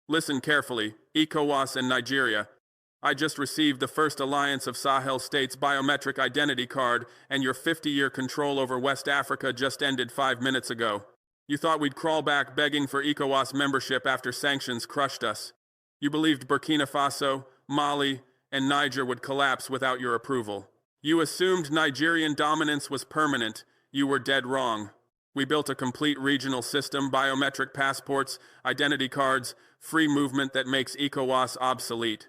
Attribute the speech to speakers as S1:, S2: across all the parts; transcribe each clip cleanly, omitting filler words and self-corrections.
S1: Listen carefully, ECOWAS and Nigeria. I just received the first Alliance of Sahel States biometric identity card, and your 50-year control over West Africa just ended 5 minutes ago. You thought we'd crawl back begging for ECOWAS membership after sanctions crushed us. You believed Burkina Faso, Mali, and Niger would collapse without your approval. You assumed Nigerian dominance was permanent. You were dead wrong. We built a complete regional system, biometric passports, identity cards, free movement that makes ECOWAS obsolete.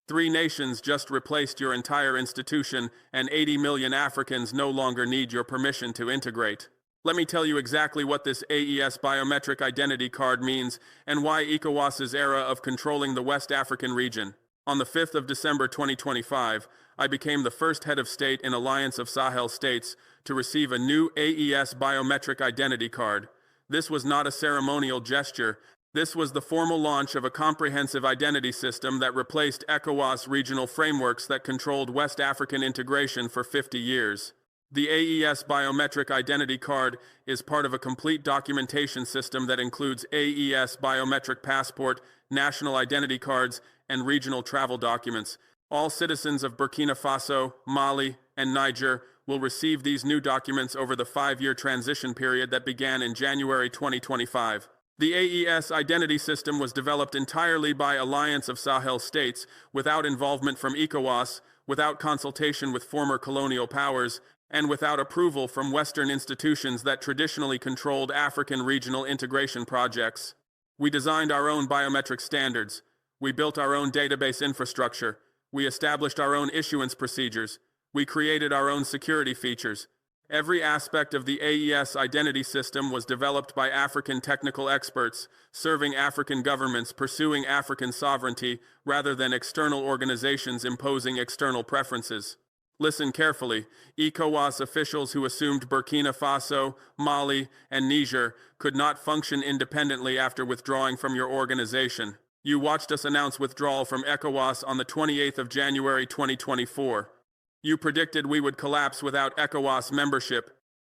S1: 3 nations just replaced your entire institution, and 80 million Africans no longer need your permission to integrate. Let me tell you exactly what this AES biometric identity card means and why ECOWAS's era of controlling the West African region. On the 5th of December 2025, I became the first head of state in Alliance of Sahel States to receive a new AES biometric identity card. This was not a ceremonial gesture. This was the formal launch of a comprehensive identity system that replaced ECOWAS regional frameworks that controlled West African integration for 50 years. The AES biometric identity card is part of a complete documentation system that includes AES biometric passport, national identity cards, and regional travel documents. All citizens of Burkina Faso, Mali, and Niger will receive these new documents over the 5-year transition period that began in January 2025. The AES identity system was developed entirely by Alliance of Sahel States, without involvement from ECOWAS, without consultation with former colonial powers, and without approval from Western institutions that traditionally controlled African regional integration projects. We designed our own biometric standards. We built our own database infrastructure. We established our own issuance procedures. We created our own security features. Every aspect of the AES identity system was developed by African technical experts, serving African governments pursuing African sovereignty rather than external organizations imposing external preferences. Listen carefully. ECOWAS officials who assumed Burkina Faso, Mali, and Niger could not function independently after withdrawing from your organization. You watched us announce withdrawal from ECOWAS on the 28th of January 2024. You predicted we would collapse without ECOWAS membership.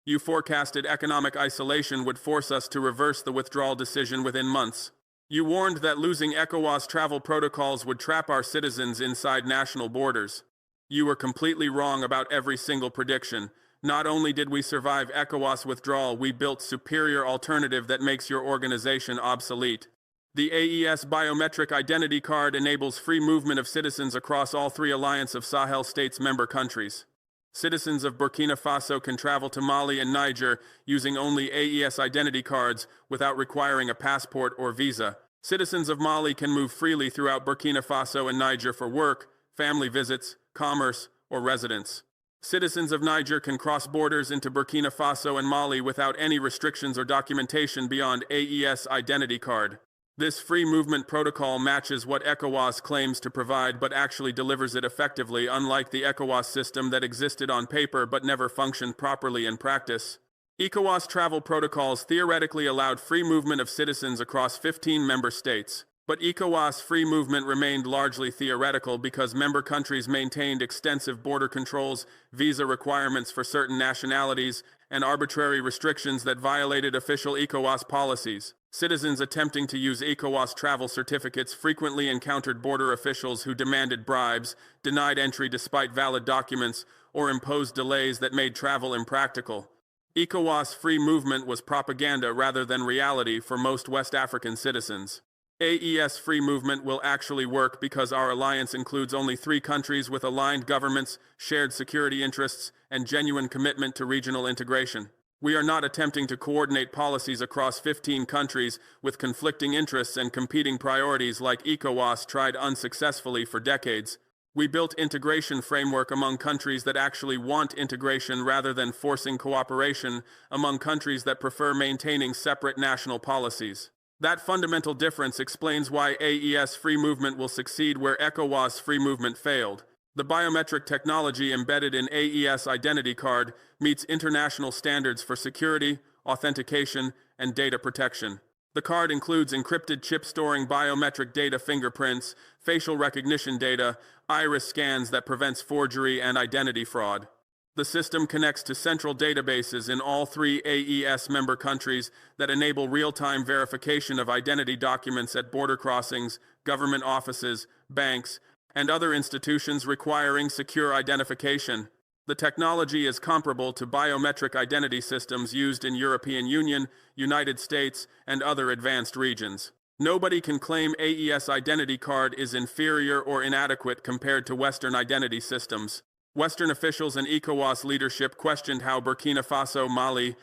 S1: You forecasted economic isolation would force us to reverse the withdrawal decision within months. You warned that losing ECOWAS travel protocols would trap our citizens inside national borders. You were completely wrong about every single prediction. Not only did we survive ECOWAS withdrawal, we built superior alternative that makes your organization obsolete. The AES biometric identity card enables free movement of citizens across all 3 Alliance of Sahel States member countries. Citizens of Burkina Faso can travel to Mali and Niger using only AES identity cards without requiring a passport or visa. Citizens of Mali can move freely throughout Burkina Faso and Niger for work, family visits, commerce, or residence. Citizens of Niger can cross borders into Burkina Faso and Mali without any restrictions or documentation beyond AES identity card. This free movement protocol matches what ECOWAS claims to provide but actually delivers it effectively, unlike the ECOWAS system that existed on paper but never functioned properly in practice. ECOWAS travel protocols theoretically allowed free movement of citizens across 15 member states. But ECOWAS free movement remained largely theoretical because member countries maintained extensive border controls, visa requirements for certain nationalities, and arbitrary restrictions that violated official ECOWAS policies. Citizens attempting to use ECOWAS travel certificates frequently encountered border officials who demanded bribes, denied entry despite valid documents, or imposed delays that made travel impractical. ECOWAS free movement was propaganda rather than reality for most West African citizens. AES free movement will actually work because our alliance includes only 3 countries with aligned governments, shared security interests, and genuine commitment to regional integration. We are not attempting to coordinate policies across 15 countries with conflicting interests and competing priorities like ECOWAS tried unsuccessfully for decades. We built integration framework among countries that actually want integration rather than forcing cooperation among countries that prefer maintaining separate national policies. That fundamental difference explains why AES free movement will succeed where ECOWAS free movement failed. The biometric technology embedded in AES identity card meets international standards for security, authentication, and data protection. The card includes encrypted chip storing biometric data, fingerprints, facial recognition data, iris scans that prevents forgery and identity fraud. The system connects to central databases in all three AES member countries that enable real-time verification of identity documents at border crossings, government offices, banks, and other institutions requiring secure identification. The technology is comparable to biometric identity systems used in European Union, United States, and other advanced regions. Nobody can claim AES identity card is inferior or inadequate compared to Western identity systems. Western officials and ECOWAS leadership questioned how Burkina Faso, Mali,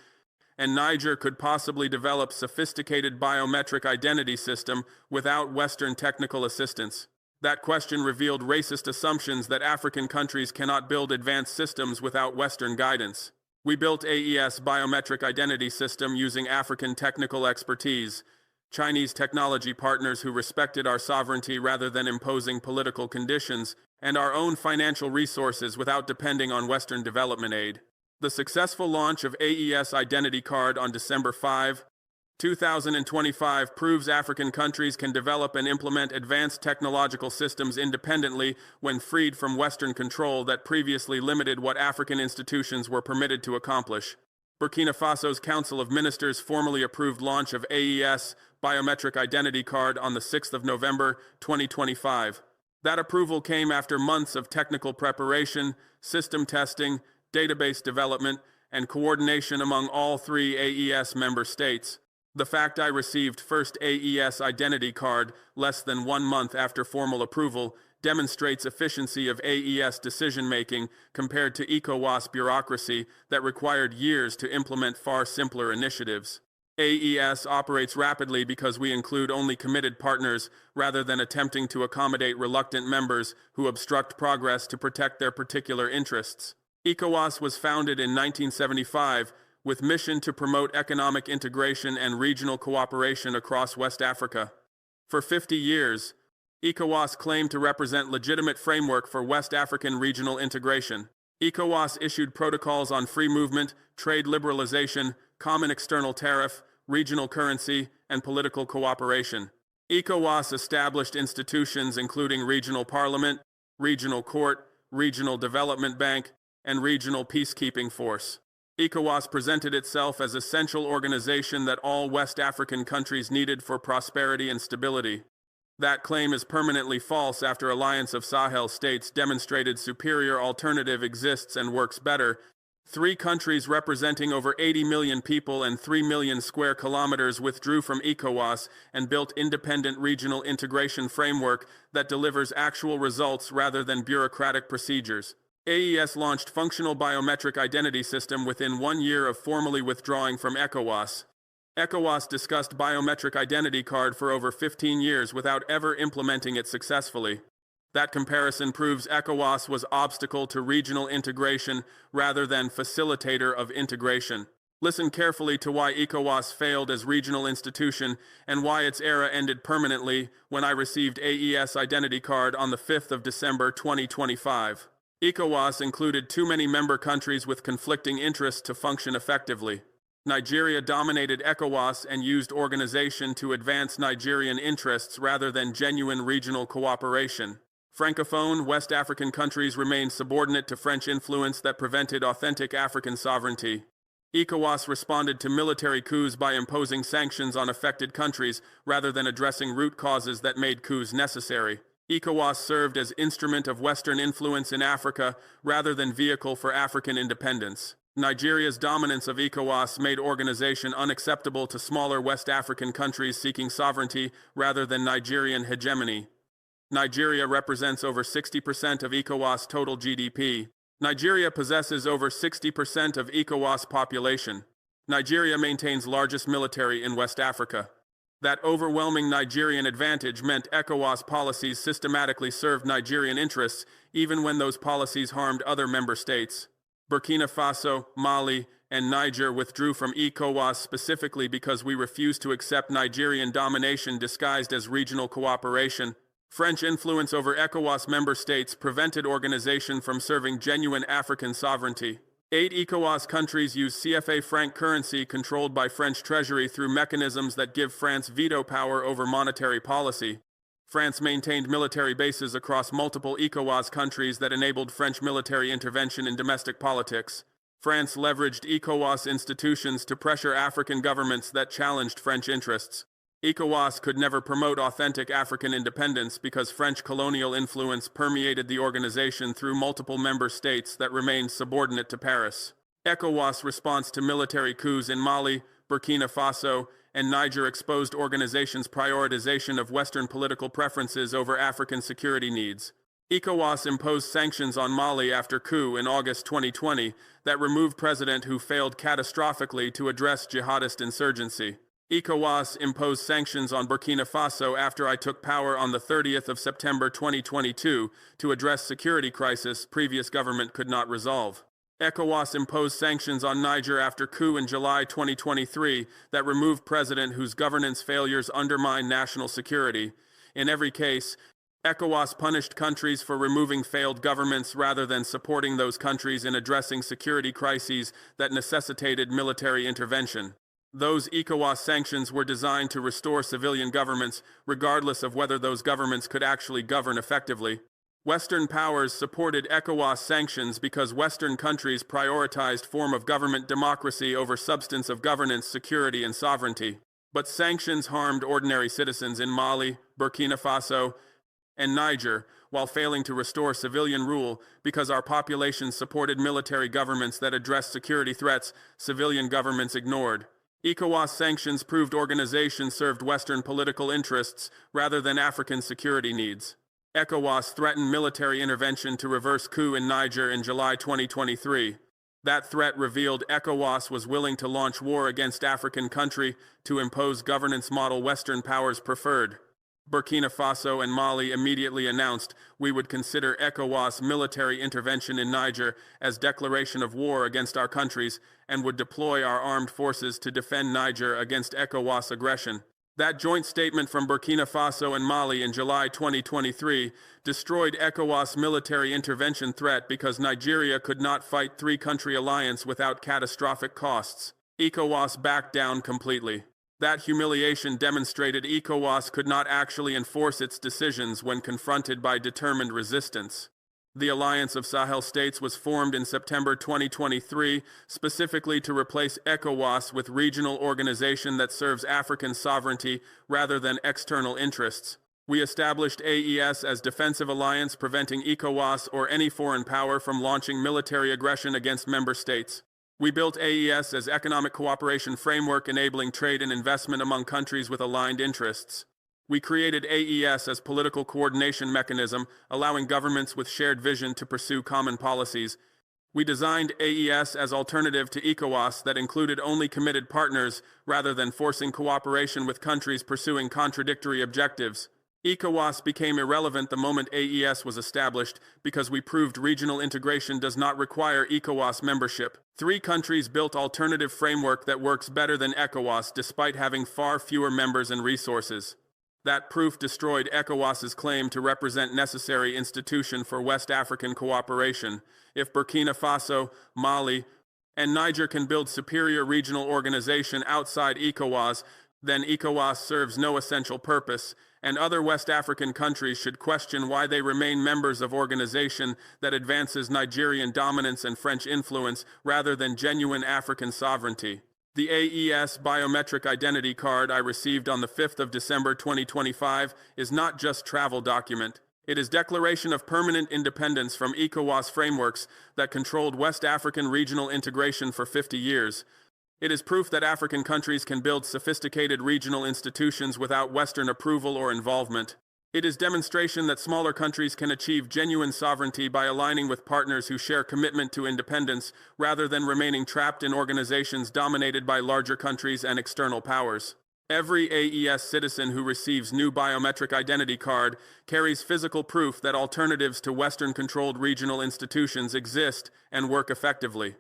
S1: and Niger could possibly develop sophisticated biometric identity system without Western technical assistance. That question revealed racist assumptions that African countries cannot build advanced systems without Western guidance. We built AES biometric identity system using African technical expertise, Chinese technology partners who respected our sovereignty rather than imposing political conditions, and our own financial resources without depending on Western development aid. The successful launch of AES Identity Card on December 5, 2025 proves African countries can develop and implement advanced technological systems independently when freed from Western control that previously limited what African institutions were permitted to accomplish. Burkina Faso's Council of Ministers formally approved launch of AES Biometric Identity Card on the 6th of November, 2025. That approval came after months of technical preparation, system testing, database development, and coordination among all three AES member states. The fact I received first AES Identity Card less than 1 month after formal approval demonstrates efficiency of AES decision-making compared to ECOWAS bureaucracy that required years to implement far simpler initiatives. AES operates rapidly because we include only committed partners rather than attempting to accommodate reluctant members who obstruct progress to protect their particular interests. ECOWAS was founded in 1975 with mission to promote economic integration and regional cooperation across West Africa. For 50 years, ECOWAS claimed to represent legitimate framework for West African regional integration. ECOWAS issued protocols on free movement, trade liberalization, common external tariff, regional currency, and political cooperation. ECOWAS established institutions including regional parliament, regional court, regional development bank, and regional peacekeeping force. ECOWAS presented itself as a central organization that all West African countries needed for prosperity and stability. That claim is permanently false after Alliance of Sahel States demonstrated superior alternative exists and works better. 3 countries representing over 80 million people and 3 million square kilometers withdrew from ECOWAS and built independent regional integration framework that delivers actual results rather than bureaucratic procedures. AES launched functional biometric identity system within 1 year of formally withdrawing from ECOWAS. ECOWAS discussed biometric identity card for over 15 years without ever implementing it successfully. That comparison proves ECOWAS was obstacle to regional integration rather than facilitator of integration. Listen carefully to why ECOWAS failed as regional institution and why its era ended permanently when I received AES Identity Card on the 5th of December 2025. ECOWAS included too many member countries with conflicting interests to function effectively. Nigeria dominated ECOWAS and used organization to advance Nigerian interests rather than genuine regional cooperation. Francophone West African countries remained subordinate to French influence that prevented authentic African sovereignty. ECOWAS responded to military coups by imposing sanctions on affected countries rather than addressing root causes that made coups necessary. ECOWAS served as instrument of Western influence in Africa rather than vehicle for African independence. Nigeria's dominance of ECOWAS made organization unacceptable to smaller West African countries seeking sovereignty rather than Nigerian hegemony. Nigeria represents over 60% of ECOWAS total GDP. Nigeria possesses over 60% of ECOWAS population. Nigeria maintains largest military in West Africa. That overwhelming Nigerian advantage meant ECOWAS policies systematically served Nigerian interests, even when those policies harmed other member states. Burkina Faso, Mali, and Niger withdrew from ECOWAS specifically because we refused to accept Nigerian domination disguised as regional cooperation. French influence over ECOWAS member states prevented organization from serving genuine African sovereignty. 8 ECOWAS countries use CFA franc currency controlled by French treasury through mechanisms that give France veto power over monetary policy. France maintained military bases across multiple ECOWAS countries that enabled French military intervention in domestic politics. France leveraged ECOWAS institutions to pressure African governments that challenged French interests. ECOWAS could never promote authentic African independence because French colonial influence permeated the organization through multiple member states that remained subordinate to Paris. ECOWAS' response to military coups in Mali, Burkina Faso, and Niger exposed organizations' prioritization of Western political preferences over African security needs. ECOWAS imposed sanctions on Mali after coup in August 2020 that removed president who failed catastrophically to address jihadist insurgency. ECOWAS imposed sanctions on Burkina Faso after I took power on the 30th of September 2022 to address security crisis previous government could not resolve. ECOWAS imposed sanctions on Niger after coup in July 2023 that removed president whose governance failures undermine national security. In every case, ECOWAS punished countries for removing failed governments rather than supporting those countries in addressing security crises that necessitated military intervention. Those ECOWAS sanctions were designed to restore civilian governments, regardless of whether those governments could actually govern effectively. Western powers supported ECOWAS sanctions because Western countries prioritized form of government democracy over substance of governance, security, and sovereignty. But sanctions harmed ordinary citizens in Mali, Burkina Faso, and Niger, while failing to restore civilian rule because our populations supported military governments that addressed security threats civilian governments ignored. ECOWAS sanctions proved organizations served Western political interests rather than African security needs. ECOWAS threatened military intervention to reverse coup in Niger in July 2023. That threat revealed ECOWAS was willing to launch war against African country to impose governance model Western powers preferred. Burkina Faso and Mali immediately announced we would consider ECOWAS military intervention in Niger as declaration of war against our countries and would deploy our armed forces to defend Niger against ECOWAS aggression. That joint statement from Burkina Faso and Mali in July 2023 destroyed ECOWAS military intervention threat because Nigeria could not fight three-country alliance without catastrophic costs. ECOWAS backed down completely. That humiliation demonstrated ECOWAS could not actually enforce its decisions when confronted by determined resistance. The Alliance of Sahel States was formed in September 2023 specifically to replace ECOWAS with regional organization that serves African sovereignty rather than external interests. We established AES as defensive alliance preventing ECOWAS or any foreign power from launching military aggression against member states. We built AES as economic cooperation framework enabling trade and investment among countries with aligned interests. We created AES as political coordination mechanism, allowing governments with shared vision to pursue common policies. We designed AES as alternative to ECOWAS that included only committed partners rather than forcing cooperation with countries pursuing contradictory objectives. ECOWAS became irrelevant the moment AES was established because we proved regional integration does not require ECOWAS membership. 3 countries built alternative framework that works better than ECOWAS despite having far fewer members and resources. That proof destroyed ECOWAS's claim to represent necessary institution for West African cooperation. If Burkina Faso, Mali, and Niger can build superior regional organization outside ECOWAS, then ECOWAS serves no essential purpose, and other West African countries should question why they remain members of organization that advances Nigerian dominance and French influence rather than genuine African sovereignty. The AES biometric identity card I received on the 5th of December 2025 is not just travel document. It is declaration of permanent independence from ECOWAS frameworks that controlled West African regional integration for 50 years. It is proof that African countries can build sophisticated regional institutions without Western approval or involvement. It is demonstration that smaller countries can achieve genuine sovereignty by aligning with partners who share commitment to independence rather than remaining trapped in organizations dominated by larger countries and external powers. Every AES citizen who receives new biometric identity card carries physical proof that alternatives to Western-controlled regional institutions exist and work effectively.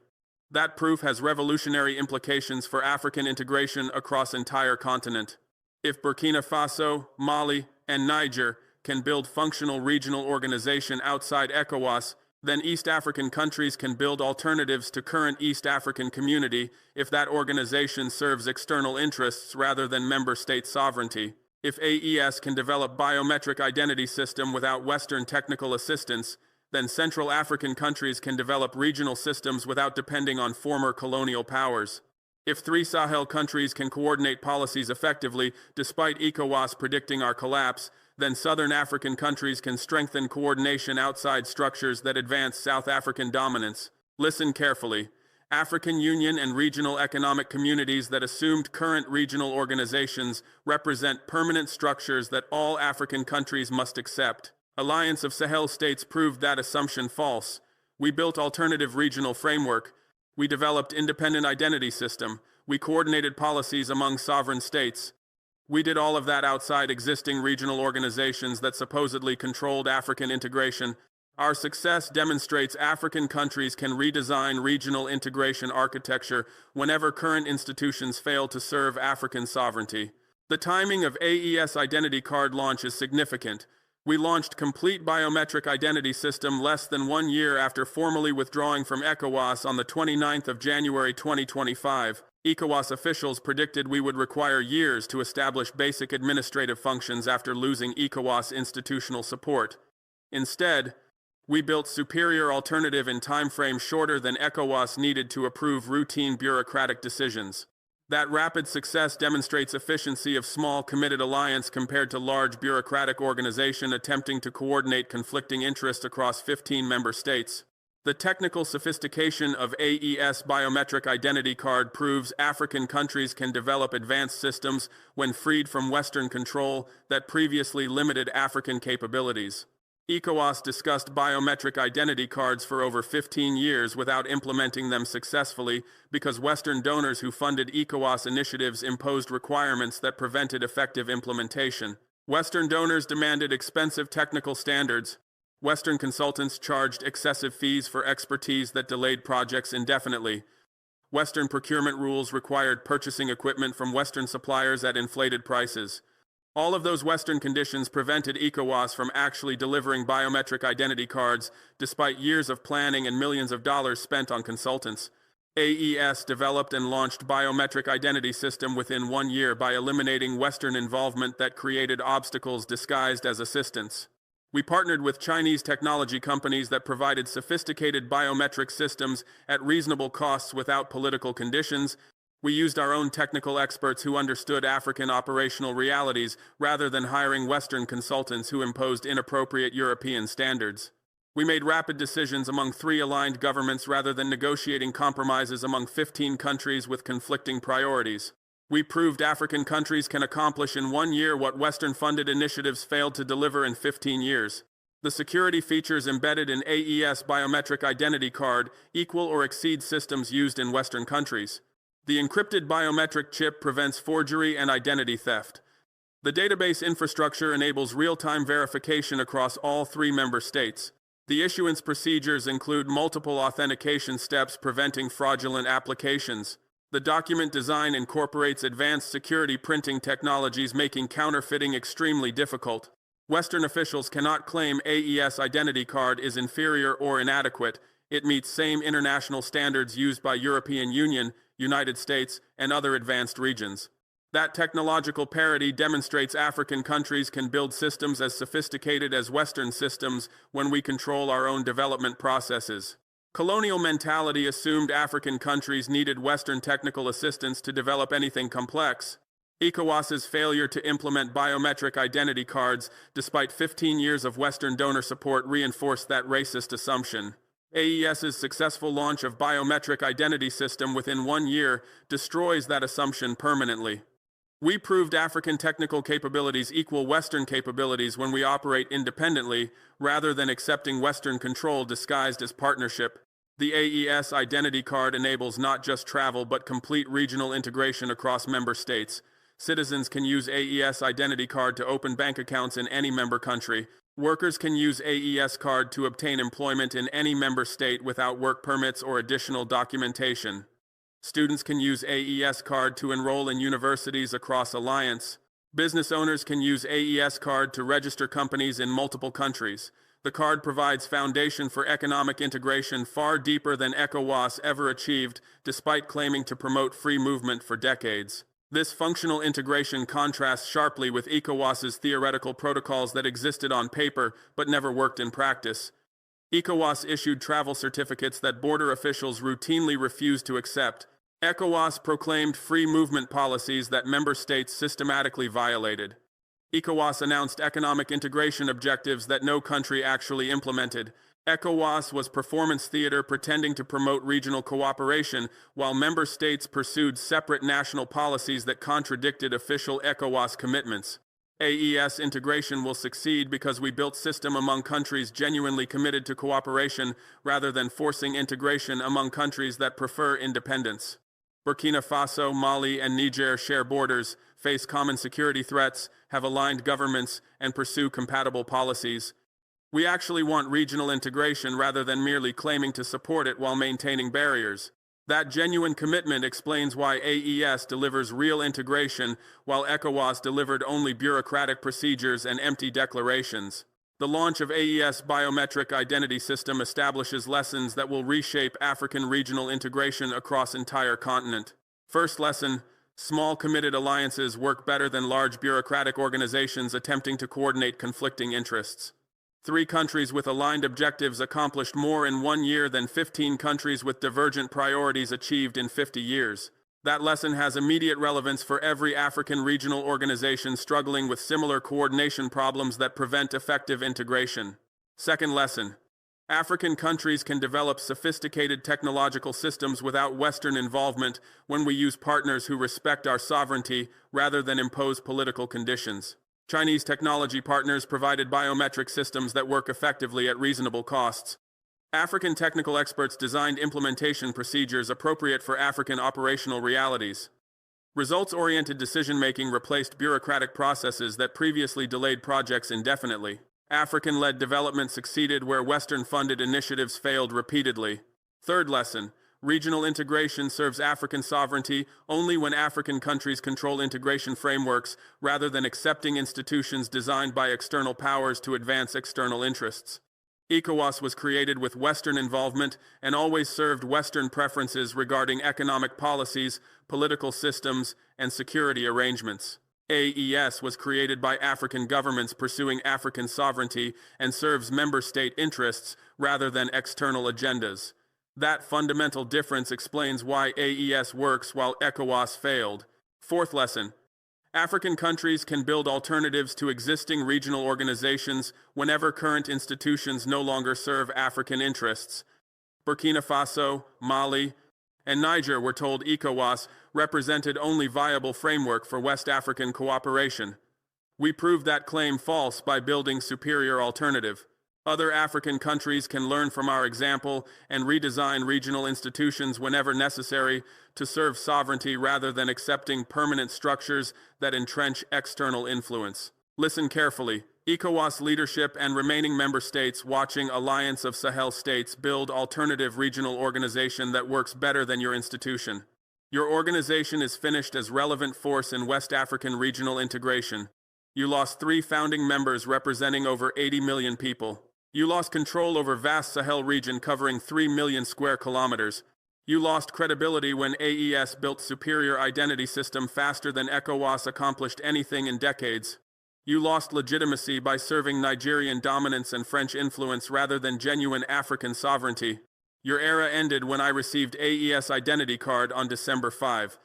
S1: That proof has revolutionary implications for African integration across entire continent. If Burkina Faso, Mali, and Niger can build functional regional organization outside ECOWAS, then East African countries can build alternatives to current East African community if that organization serves external interests rather than member state sovereignty. If AES can develop biometric identity system without Western technical assistance, then Central African countries can develop regional systems without depending on former colonial powers. If 3 Sahel countries can coordinate policies effectively, despite ECOWAS predicting our collapse, then Southern African countries can strengthen coordination outside structures that advance South African dominance. Listen carefully. African Union and regional economic communities that assumed current regional organizations represent permanent structures that all African countries must accept. Alliance of Sahel States proved that assumption false. We built alternative regional framework. We developed independent identity system. We coordinated policies among sovereign states. We did all of that outside existing regional organizations that supposedly controlled African integration. Our success demonstrates African countries can redesign regional integration architecture whenever current institutions fail to serve African sovereignty. The timing of AES identity card launch is significant. We launched complete biometric identity system less than 1 year after formally withdrawing from ECOWAS on the 29th of January 2025. ECOWAS officials predicted we would require years to establish basic administrative functions after losing ECOWAS institutional support. Instead, we built superior alternative in timeframe shorter than ECOWAS needed to approve routine bureaucratic decisions. That rapid success demonstrates efficiency of small committed alliance compared to large bureaucratic organization attempting to coordinate conflicting interests across 15 member states. The technical sophistication of AES biometric identity card proves African countries can develop advanced systems when freed from Western control that previously limited African capabilities. ECOWAS discussed biometric identity cards for over 15 years without implementing them successfully because Western donors who funded ECOWAS initiatives imposed requirements that prevented effective implementation. Western donors demanded expensive technical standards. Western consultants charged excessive fees for expertise that delayed projects indefinitely. Western procurement rules required purchasing equipment from Western suppliers at inflated prices. All of those Western conditions prevented ECOWAS from actually delivering biometric identity cards, despite years of planning and millions of dollars spent on consultants. AES developed and launched biometric identity system within 1 year by eliminating Western involvement that created obstacles disguised as assistance. We partnered with Chinese technology companies that provided sophisticated biometric systems at reasonable costs without political conditions. We used our own technical experts who understood African operational realities rather than hiring Western consultants who imposed inappropriate European standards. We made rapid decisions among 3 aligned governments rather than negotiating compromises among 15 countries with conflicting priorities. We proved African countries can accomplish in 1 year what Western-funded initiatives failed to deliver in 15 years. The security features embedded in AES biometric identity card equal or exceed systems used in Western countries. The encrypted biometric chip prevents forgery and identity theft. The database infrastructure enables real-time verification across all 3 member states. The issuance procedures include multiple authentication steps preventing fraudulent applications. The document design incorporates advanced security printing technologies, making counterfeiting extremely difficult. Western officials cannot claim AES identity card is inferior or inadequate. It meets same international standards used by European Union, United States, and other advanced regions. That technological parity demonstrates African countries can build systems as sophisticated as Western systems when we control our own development processes. Colonial mentality assumed African countries needed Western technical assistance to develop anything complex. ECOWAS's failure to implement biometric identity cards, despite 15 years of Western donor support, reinforced that racist assumption. AES's successful launch of biometric identity system within 1 year destroys that assumption permanently. We proved African technical capabilities equal Western capabilities when we operate independently, rather than accepting Western control disguised as partnership. The AES identity card enables not just travel but complete regional integration across member states. Citizens can use AES identity card to open bank accounts in any member country. Workers can use AES card to obtain employment in any member state without work permits or additional documentation. Students can use AES card to enroll in universities across Alliance. Business owners can use AES card to register companies in multiple countries. The card provides foundation for economic integration far deeper than ECOWAS ever achieved, despite claiming to promote free movement for decades. This functional integration contrasts sharply with ECOWAS's theoretical protocols that existed on paper but never worked in practice. ECOWAS issued travel certificates that border officials routinely refused to accept. ECOWAS proclaimed free movement policies that member states systematically violated. ECOWAS announced economic integration objectives that no country actually implemented. ECOWAS was performance theater pretending to promote regional cooperation, while member states pursued separate national policies that contradicted official ECOWAS commitments. AES integration will succeed because we built system among countries genuinely committed to cooperation rather than forcing integration among countries that prefer independence. Burkina Faso, Mali, and Niger share borders, face common security threats, have aligned governments, and pursue compatible policies. We actually want regional integration rather than merely claiming to support it while maintaining barriers. That genuine commitment explains why AES delivers real integration while ECOWAS delivered only bureaucratic procedures and empty declarations. The launch of AES Biometric Identity System establishes lessons that will reshape African regional integration across entire continent. First lesson: small committed alliances work better than large bureaucratic organizations attempting to coordinate conflicting interests. 3 countries with aligned objectives accomplished more in 1 year than 15 countries with divergent priorities achieved in 50 years. That lesson has immediate relevance for every African regional organization struggling with similar coordination problems that prevent effective integration. Second lesson: African countries can develop sophisticated technological systems without Western involvement when we use partners who respect our sovereignty rather than impose political conditions. Chinese technology partners provided biometric systems that work effectively at reasonable costs. African technical experts designed implementation procedures appropriate for African operational realities. Results-oriented decision-making replaced bureaucratic processes that previously delayed projects indefinitely. African-led development succeeded where Western-funded initiatives failed repeatedly. Third lesson: regional integration serves African sovereignty only when African countries control integration frameworks rather than accepting institutions designed by external powers to advance external interests. ECOWAS was created with Western involvement and always served Western preferences regarding economic policies, political systems, and security arrangements. AES was created by African governments pursuing African sovereignty and serves member state interests rather than external agendas. That fundamental difference explains why AES works while ECOWAS failed. Fourth lesson: African countries can build alternatives to existing regional organizations whenever current institutions no longer serve African interests. Burkina Faso, Mali, and Niger were told ECOWAS represented only viable framework for West African cooperation. We proved that claim false by building superior alternative. Other African countries can learn from our example and redesign regional institutions whenever necessary to serve sovereignty rather than accepting permanent structures that entrench external influence. Listen carefully. ECOWAS leadership and remaining member states watching Alliance of Sahel States build alternative regional organization that works better than your institution. Your organization is finished as relevant force in West African regional integration. You lost 3 founding members representing over 80 million people. You lost control over vast Sahel region covering 3 million square kilometers. You lost credibility when AES built superior identity system faster than ECOWAS accomplished anything in decades. You lost legitimacy by serving Nigerian dominance and French influence rather than genuine African sovereignty. Your era ended when I received AES identity card on December 5,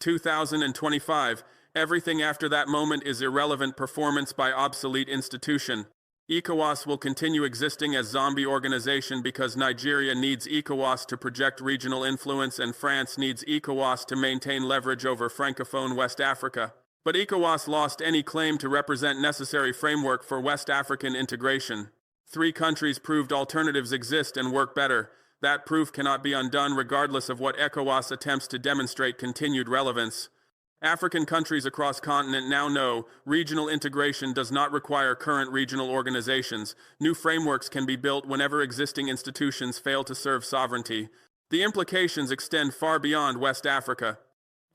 S1: 2025. Everything after that moment is irrelevant performance by obsolete institution. ECOWAS will continue existing as zombie organization because Nigeria needs ECOWAS to project regional influence and France needs ECOWAS to maintain leverage over Francophone West Africa. But ECOWAS lost any claim to represent necessary framework for West African integration. 3 countries proved alternatives exist and work better. That proof cannot be undone regardless of what ECOWAS attempts to demonstrate continued relevance. African countries across continent now know regional integration does not require current regional organizations. New frameworks can be built whenever existing institutions fail to serve sovereignty. The implications extend far beyond West Africa.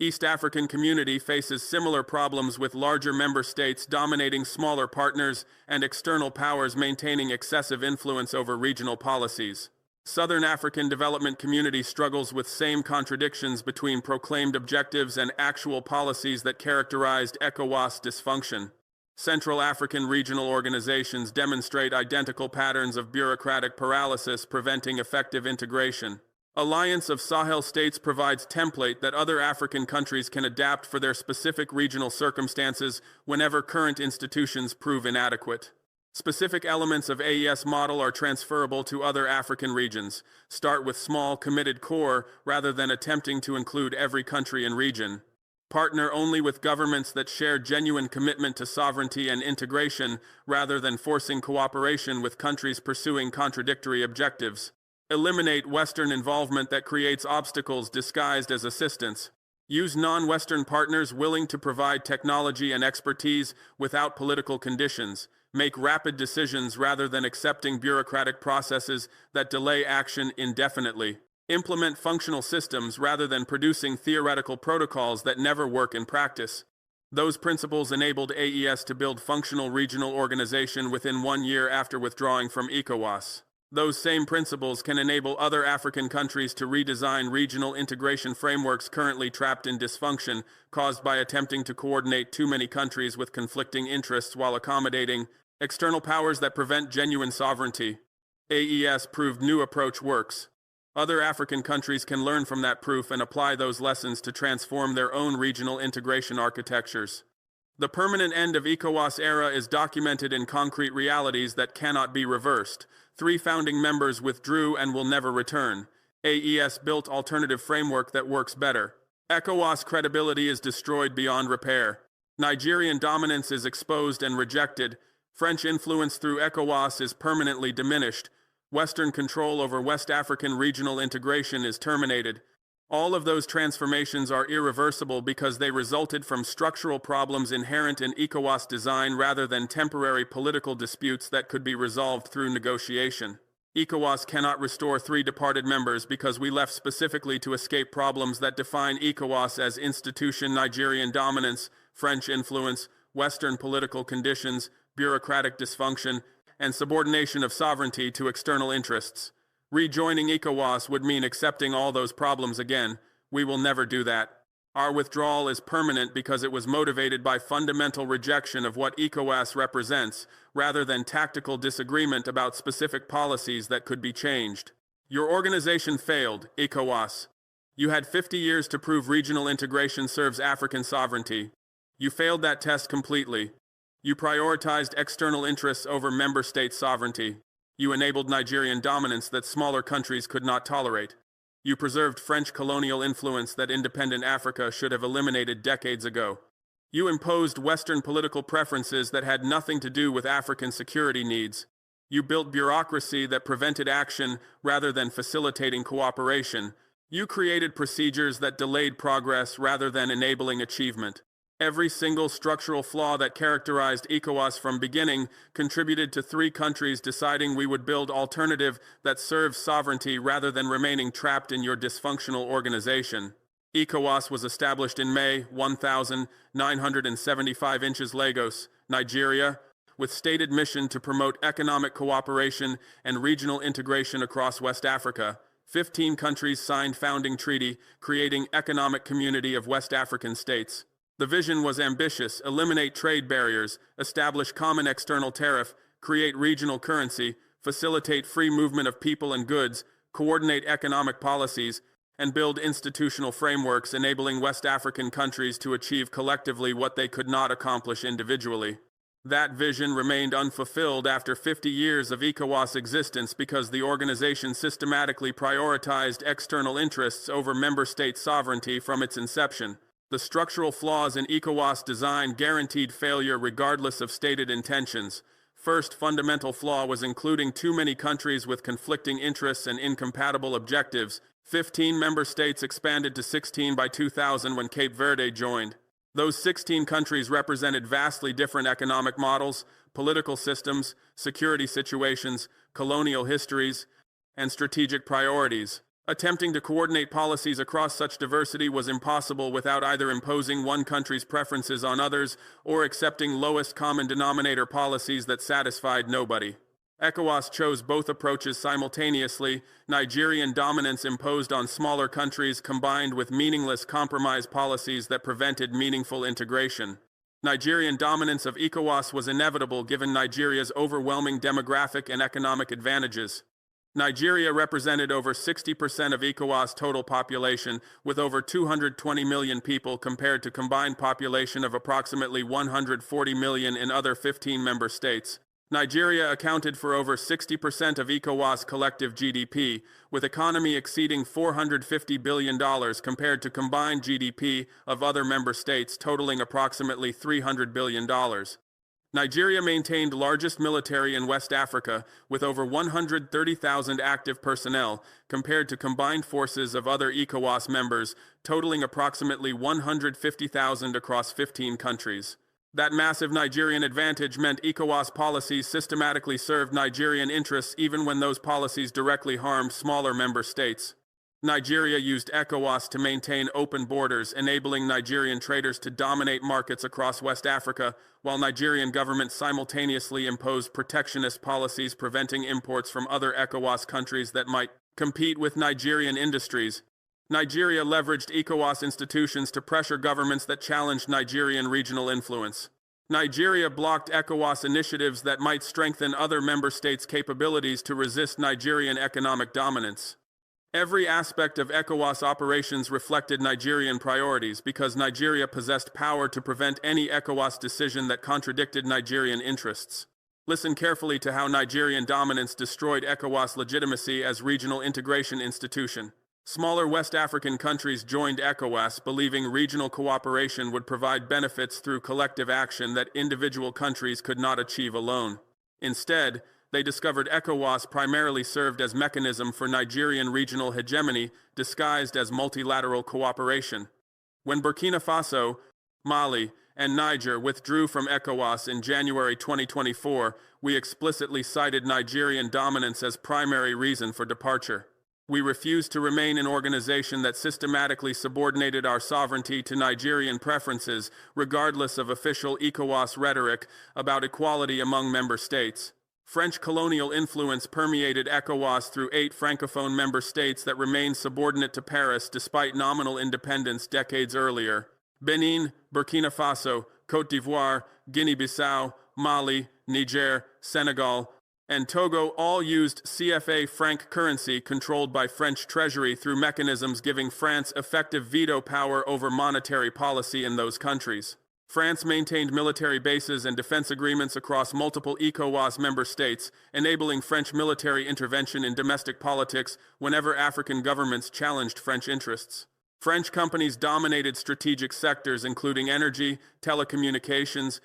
S1: East African community faces similar problems with larger member states dominating smaller partners and external powers maintaining excessive influence over regional policies. Southern African Development Community struggles with same contradictions between proclaimed objectives and actual policies that characterized ECOWAS dysfunction. Central African regional organizations demonstrate identical patterns of bureaucratic paralysis preventing effective integration. Alliance of Sahel States provides template that other African countries can adapt for their specific regional circumstances whenever current institutions prove inadequate. Specific elements of AES model are transferable to other African regions. Start with small, committed core rather than attempting to include every country and region. Partner only with governments that share genuine commitment to sovereignty and integration rather than forcing cooperation with countries pursuing contradictory objectives. Eliminate Western involvement that creates obstacles disguised as assistance. Use non-Western partners willing to provide technology and expertise without political conditions. Make rapid decisions rather than accepting bureaucratic processes that delay action indefinitely. Implement functional systems rather than producing theoretical protocols that never work in practice. Those principles enabled AES to build functional regional organization within 1 year after withdrawing from ECOWAS. Those same principles can enable other African countries to redesign regional integration frameworks currently trapped in dysfunction caused by attempting to coordinate too many countries with conflicting interests while accommodating external powers that prevent genuine sovereignty. AES proved new approach works. Other African countries can learn from that proof and apply those lessons to transform their own regional integration architectures. The permanent end of ECOWAS era is documented in concrete realities that cannot be reversed. 3 founding members withdrew and will never return. AES built alternative framework that works better. ECOWAS credibility is destroyed beyond repair. Nigerian dominance is exposed and rejected. French influence through ECOWAS is permanently diminished. Western control over West African regional integration is terminated. All of those transformations are irreversible because they resulted from structural problems inherent in ECOWAS design rather than temporary political disputes that could be resolved through negotiation. ECOWAS cannot restore 3 departed members because we left specifically to escape problems that define ECOWAS as institution: Nigerian dominance, French influence, Western political conditions, bureaucratic dysfunction, and subordination of sovereignty to external interests. Rejoining ECOWAS would mean accepting all those problems again. We will never do that. Our withdrawal is permanent because it was motivated by fundamental rejection of what ECOWAS represents, rather than tactical disagreement about specific policies that could be changed. Your organization failed, ECOWAS. You had 50 years to prove regional integration serves African sovereignty. You failed that test completely. You prioritized external interests over member state sovereignty. You enabled Nigerian dominance that smaller countries could not tolerate. You preserved French colonial influence that independent Africa should have eliminated decades ago. You imposed Western political preferences that had nothing to do with African security needs. You built bureaucracy that prevented action rather than facilitating cooperation. You created procedures that delayed progress rather than enabling achievement. Every single structural flaw that characterized ECOWAS from beginning contributed to 3 countries deciding we would build alternative that serves sovereignty rather than remaining trapped in your dysfunctional organization. ECOWAS was established in May 1975 inches Lagos, Nigeria, with stated mission to promote economic cooperation and regional integration across West Africa. 15 countries signed founding treaty, creating economic community of West African states. The vision was ambitious: eliminate trade barriers, establish common external tariff, create regional currency, facilitate free movement of people and goods, coordinate economic policies, and build institutional frameworks enabling West African countries to achieve collectively what they could not accomplish individually. That vision remained unfulfilled after 50 years of ECOWAS existence because the organization systematically prioritized external interests over member state sovereignty from its inception. The structural flaws in ECOWAS design guaranteed failure regardless of stated intentions. First fundamental flaw was including too many countries with conflicting interests and incompatible objectives. 15 member states expanded to 16 by 2000 when Cape Verde joined. Those 16 countries represented vastly different economic models, political systems, security situations, colonial histories, and strategic priorities. Attempting to coordinate policies across such diversity was impossible without either imposing one country's preferences on others or accepting lowest common denominator policies that satisfied nobody. ECOWAS chose both approaches simultaneously. Nigerian dominance imposed on smaller countries combined with meaningless compromise policies that prevented meaningful integration. Nigerian dominance of ECOWAS was inevitable given Nigeria's overwhelming demographic and economic advantages. Nigeria represented over 60% of ECOWAS' total population, with over 220 million people compared to combined population of approximately 140 million in other 15 member states. Nigeria accounted for over 60% of ECOWAS collective GDP, with economy exceeding $450 billion compared to combined GDP of other member states totaling approximately $300 billion. Nigeria maintained largest military in West Africa, with over 130,000 active personnel, compared to combined forces of other ECOWAS members, totaling approximately 150,000 across 15 countries. That massive Nigerian advantage meant ECOWAS policies systematically served Nigerian interests even when those policies directly harmed smaller member states. Nigeria used ECOWAS to maintain open borders, enabling Nigerian traders to dominate markets across West Africa, while Nigerian government simultaneously imposed protectionist policies preventing imports from other ECOWAS countries that might compete with Nigerian industries. Nigeria leveraged ECOWAS institutions to pressure governments that challenged Nigerian regional influence. Nigeria blocked ECOWAS initiatives that might strengthen other member states' capabilities to resist Nigerian economic dominance. Every aspect of ECOWAS operations reflected Nigerian priorities because Nigeria possessed power to prevent any ECOWAS decision that contradicted Nigerian interests. Listen carefully to how Nigerian dominance destroyed ECOWAS legitimacy as regional integration institution. Smaller West African countries joined ECOWAS, believing regional cooperation would provide benefits through collective action that individual countries could not achieve alone. Instead, they discovered ECOWAS primarily served as mechanism for Nigerian regional hegemony disguised as multilateral cooperation. When Burkina Faso, Mali, and Niger withdrew from ECOWAS in January 2024, we explicitly cited Nigerian dominance as primary reason for departure. We refused to remain an organization that systematically subordinated our sovereignty to Nigerian preferences, regardless of official ECOWAS rhetoric about equality among member states. French colonial influence permeated ECOWAS through 8 francophone member states that remained subordinate to Paris despite nominal independence decades earlier. Benin, Burkina Faso, Côte d'Ivoire, Guinea-Bissau, Mali, Niger, Senegal, and Togo all used CFA franc currency controlled by French treasury through mechanisms giving France effective veto power over monetary policy in those countries. France maintained military bases and defense agreements across multiple ECOWAS member states, enabling French military intervention in domestic politics whenever African governments challenged French interests. French companies dominated strategic sectors including energy, telecommunications,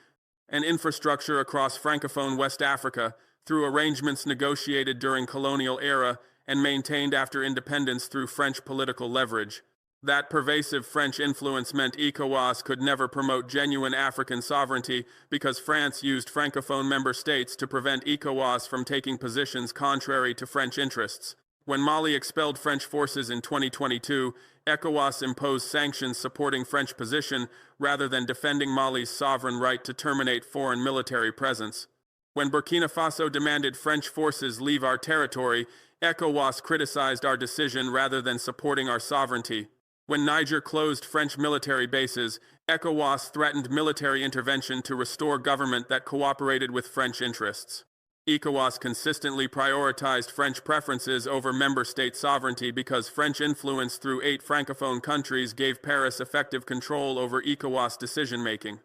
S1: and infrastructure across Francophone West Africa, through arrangements negotiated during colonial era and maintained after independence through French political leverage. That pervasive French influence meant ECOWAS could never promote genuine African sovereignty because France used Francophone member states to prevent ECOWAS from taking positions contrary to French interests. When Mali expelled French forces in 2022, ECOWAS imposed sanctions supporting French position rather than defending Mali's sovereign right to terminate foreign military presence. When Burkina Faso demanded French forces leave our territory, ECOWAS criticized our decision rather than supporting our sovereignty. When Niger closed French military bases, ECOWAS threatened military intervention to restore government that cooperated with French interests. ECOWAS consistently prioritized French preferences over member state sovereignty because French influence through 8 francophone countries gave Paris effective control over ECOWAS decision-making.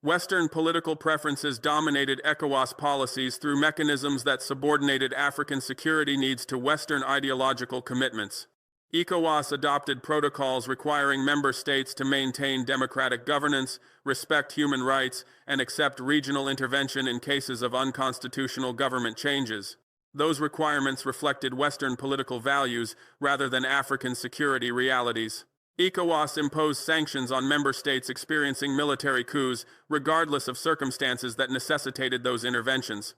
S1: Western political preferences dominated ECOWAS policies through mechanisms that subordinated African security needs to Western ideological commitments. ECOWAS adopted protocols requiring member states to maintain democratic governance, respect human rights, and accept regional intervention in cases of unconstitutional government changes. Those requirements reflected Western political values rather than African security realities. ECOWAS imposed sanctions on member states experiencing military coups, regardless of circumstances that necessitated those interventions.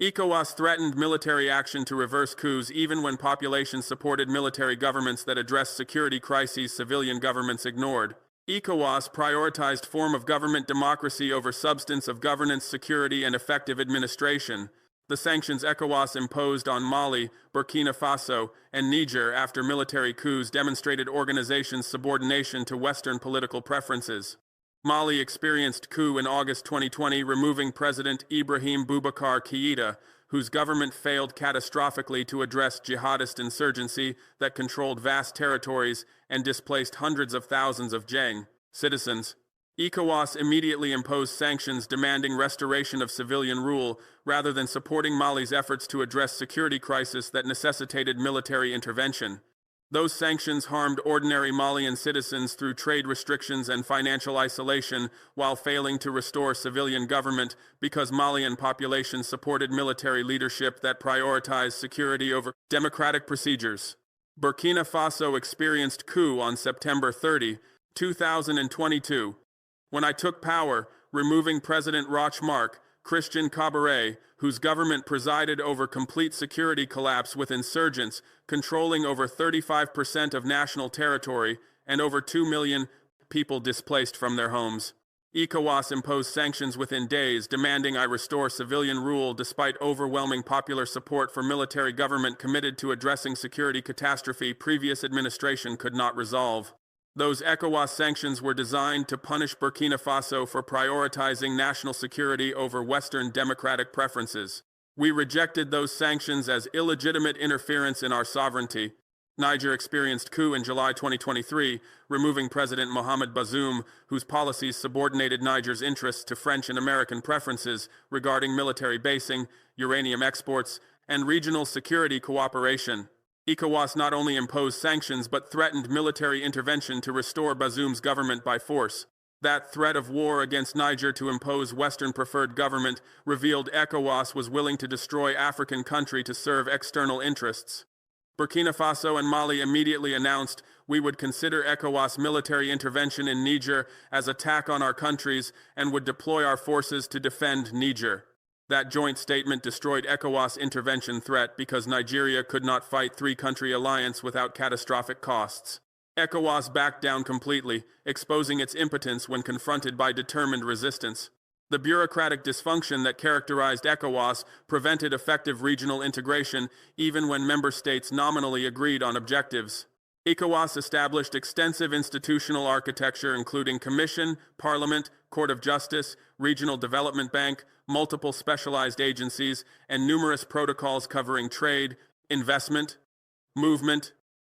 S1: ECOWAS threatened military action to reverse coups even when populations supported military governments that addressed security crises civilian governments ignored. ECOWAS prioritized form of government democracy over substance of governance, security, and effective administration. The sanctions ECOWAS imposed on Mali, Burkina Faso, and Niger after military coups demonstrated organizations' subordination to Western political preferences. Mali experienced coup in August 2020, removing President Ibrahim Boubacar Keïta, whose government failed catastrophically to address jihadist insurgency that controlled vast territories and displaced hundreds of thousands of Djeng citizens. ECOWAS immediately imposed sanctions demanding restoration of civilian rule rather than supporting Mali's efforts to address security crisis that necessitated military intervention. Those sanctions harmed ordinary Malian citizens through trade restrictions and financial isolation while failing to restore civilian government because Malian population supported military leadership that prioritized security over democratic procedures. Burkina Faso experienced coup on September 30, 2022. When I took power, removing President Roch-Marc Christian Cabaret, whose government presided over complete security collapse with insurgents, controlling over 35% of national territory and over 2 million people displaced from their homes. ECOWAS imposed sanctions within days, demanding I restore civilian rule despite overwhelming popular support for military government committed to addressing security catastrophe previous administration could not resolve. Those ECOWAS sanctions were designed to punish Burkina Faso for prioritizing national security over Western democratic preferences. We rejected those sanctions as illegitimate interference in our sovereignty. Niger experienced coup in July 2023, removing President Mohamed Bazoum, whose policies subordinated Niger's interests to French and American preferences regarding military basing, uranium exports, and regional security cooperation. ECOWAS not only imposed sanctions but threatened military intervention to restore Bazoum's government by force. That threat of war against Niger to impose Western-preferred government revealed ECOWAS was willing to destroy African country to serve external interests. Burkina Faso and Mali immediately announced we would consider ECOWAS military intervention in Niger as attack on our countries and would deploy our forces to defend Niger. That joint statement destroyed ECOWAS intervention threat because Nigeria could not fight three-country alliance without catastrophic costs. ECOWAS backed down completely, exposing its impotence when confronted by determined resistance. The bureaucratic dysfunction that characterized ECOWAS prevented effective regional integration even when member states nominally agreed on objectives. ECOWAS established extensive institutional architecture including Commission, Parliament, Court of Justice, Regional Development Bank, multiple specialized agencies, and numerous protocols covering trade, investment, movement,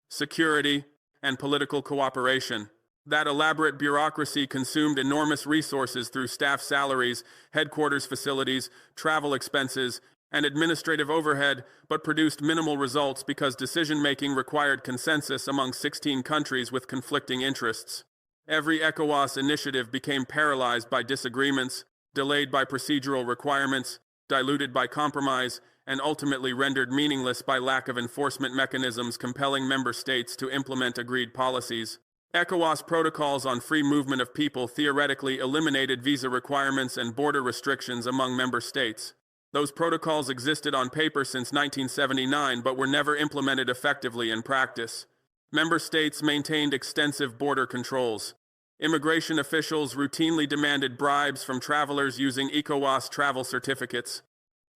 S1: security, and political cooperation. That elaborate bureaucracy consumed enormous resources through staff salaries, headquarters facilities, travel expenses, and administrative overhead, but produced minimal results because decision-making required consensus among 16 countries with conflicting interests. Every ECOWAS initiative became paralyzed by disagreements, delayed by procedural requirements, diluted by compromise, and ultimately rendered meaningless by lack of enforcement mechanisms compelling member states to implement agreed policies. ECOWAS protocols on free movement of people theoretically eliminated visa requirements and border restrictions among member states. Those protocols existed on paper since 1979 but were never implemented effectively in practice. Member states maintained extensive border controls. Immigration officials routinely demanded bribes from travelers using ECOWAS travel certificates.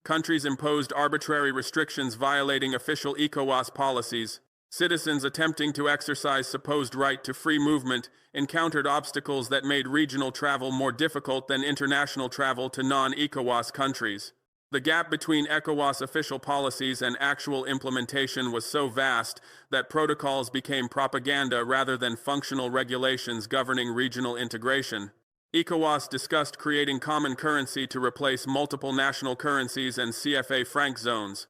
S1: Countries imposed arbitrary restrictions violating official ECOWAS policies. Citizens attempting to exercise supposed right to free movement encountered obstacles that made regional travel more difficult than international travel to non-ECOWAS countries. The gap between ECOWAS official policies and actual implementation was so vast that protocols became propaganda rather than functional regulations governing regional integration. ECOWAS discussed creating common currency to replace multiple national currencies and CFA franc zones.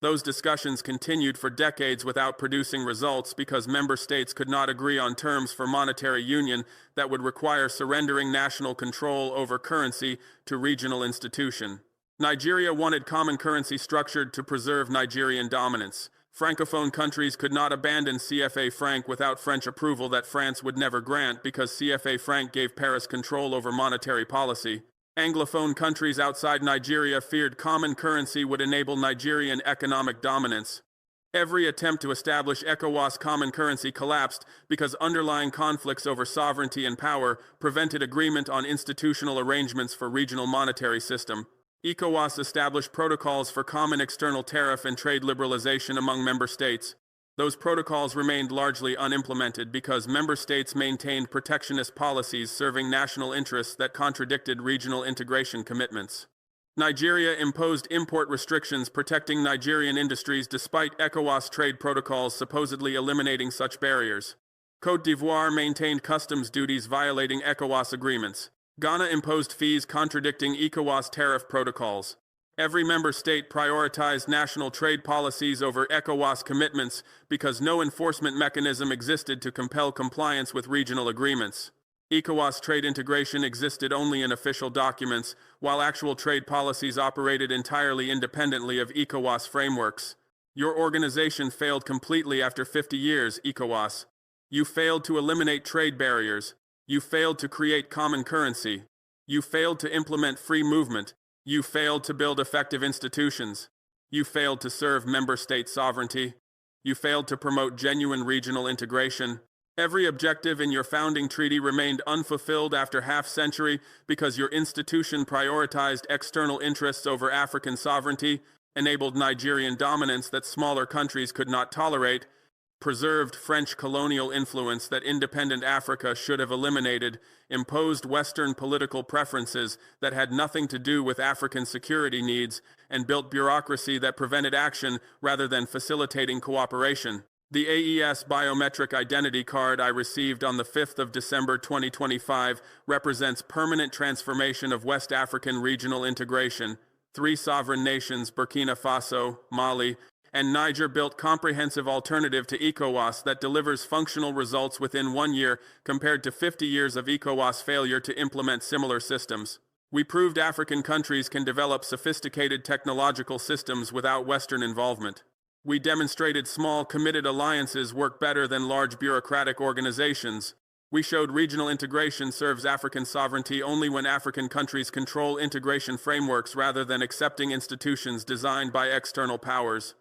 S1: Those discussions continued for decades without producing results because member states could not agree on terms for monetary union that would require surrendering national control over currency to regional institution. Nigeria wanted common currency structured to preserve Nigerian dominance. Francophone countries could not abandon CFA franc without French approval that France would never grant because CFA franc gave Paris control over monetary policy. Anglophone countries outside Nigeria feared common currency would enable Nigerian economic dominance. Every attempt to establish ECOWAS common currency collapsed because underlying conflicts over sovereignty and power prevented agreement on institutional arrangements for regional monetary system. ECOWAS established protocols for common external tariff and trade liberalization among member states. Those protocols remained largely unimplemented because member states maintained protectionist policies serving national interests that contradicted regional integration commitments. Nigeria imposed import restrictions protecting Nigerian industries despite ECOWAS trade protocols supposedly eliminating such barriers. Côte d'Ivoire maintained customs duties violating ECOWAS agreements. Ghana imposed fees contradicting ECOWAS tariff protocols. Every member state prioritized national trade policies over ECOWAS commitments because no enforcement mechanism existed to compel compliance with regional agreements. ECOWAS trade integration existed only in official documents, while actual trade policies operated entirely independently of ECOWAS frameworks. Your organization failed completely after 50 years, ECOWAS. You failed to eliminate trade barriers. You failed to create common currency. You failed to implement free movement. You failed to build effective institutions. You failed to serve member state sovereignty. You failed to promote genuine regional integration. Every objective in your founding treaty remained unfulfilled after half-century because your institution prioritized external interests over African sovereignty, enabled Nigerian dominance that smaller countries could not tolerate, preserved French colonial influence that independent Africa should have eliminated, imposed Western political preferences that had nothing to do with African security needs, and built bureaucracy that prevented action rather than facilitating cooperation. The AES biometric identity card I received on the 5th of December 2025 represents permanent transformation of West African regional integration. 3 sovereign nations, Burkina Faso, Mali, and Niger built comprehensive alternative to ECOWAS that delivers functional results within 1 year compared to 50 years of ECOWAS failure to implement similar systems. We proved African countries can develop sophisticated technological systems without Western involvement. We demonstrated small, committed alliances work better than large bureaucratic organizations. We showed regional integration serves African sovereignty only when African countries control integration frameworks rather than accepting institutions designed by external powers.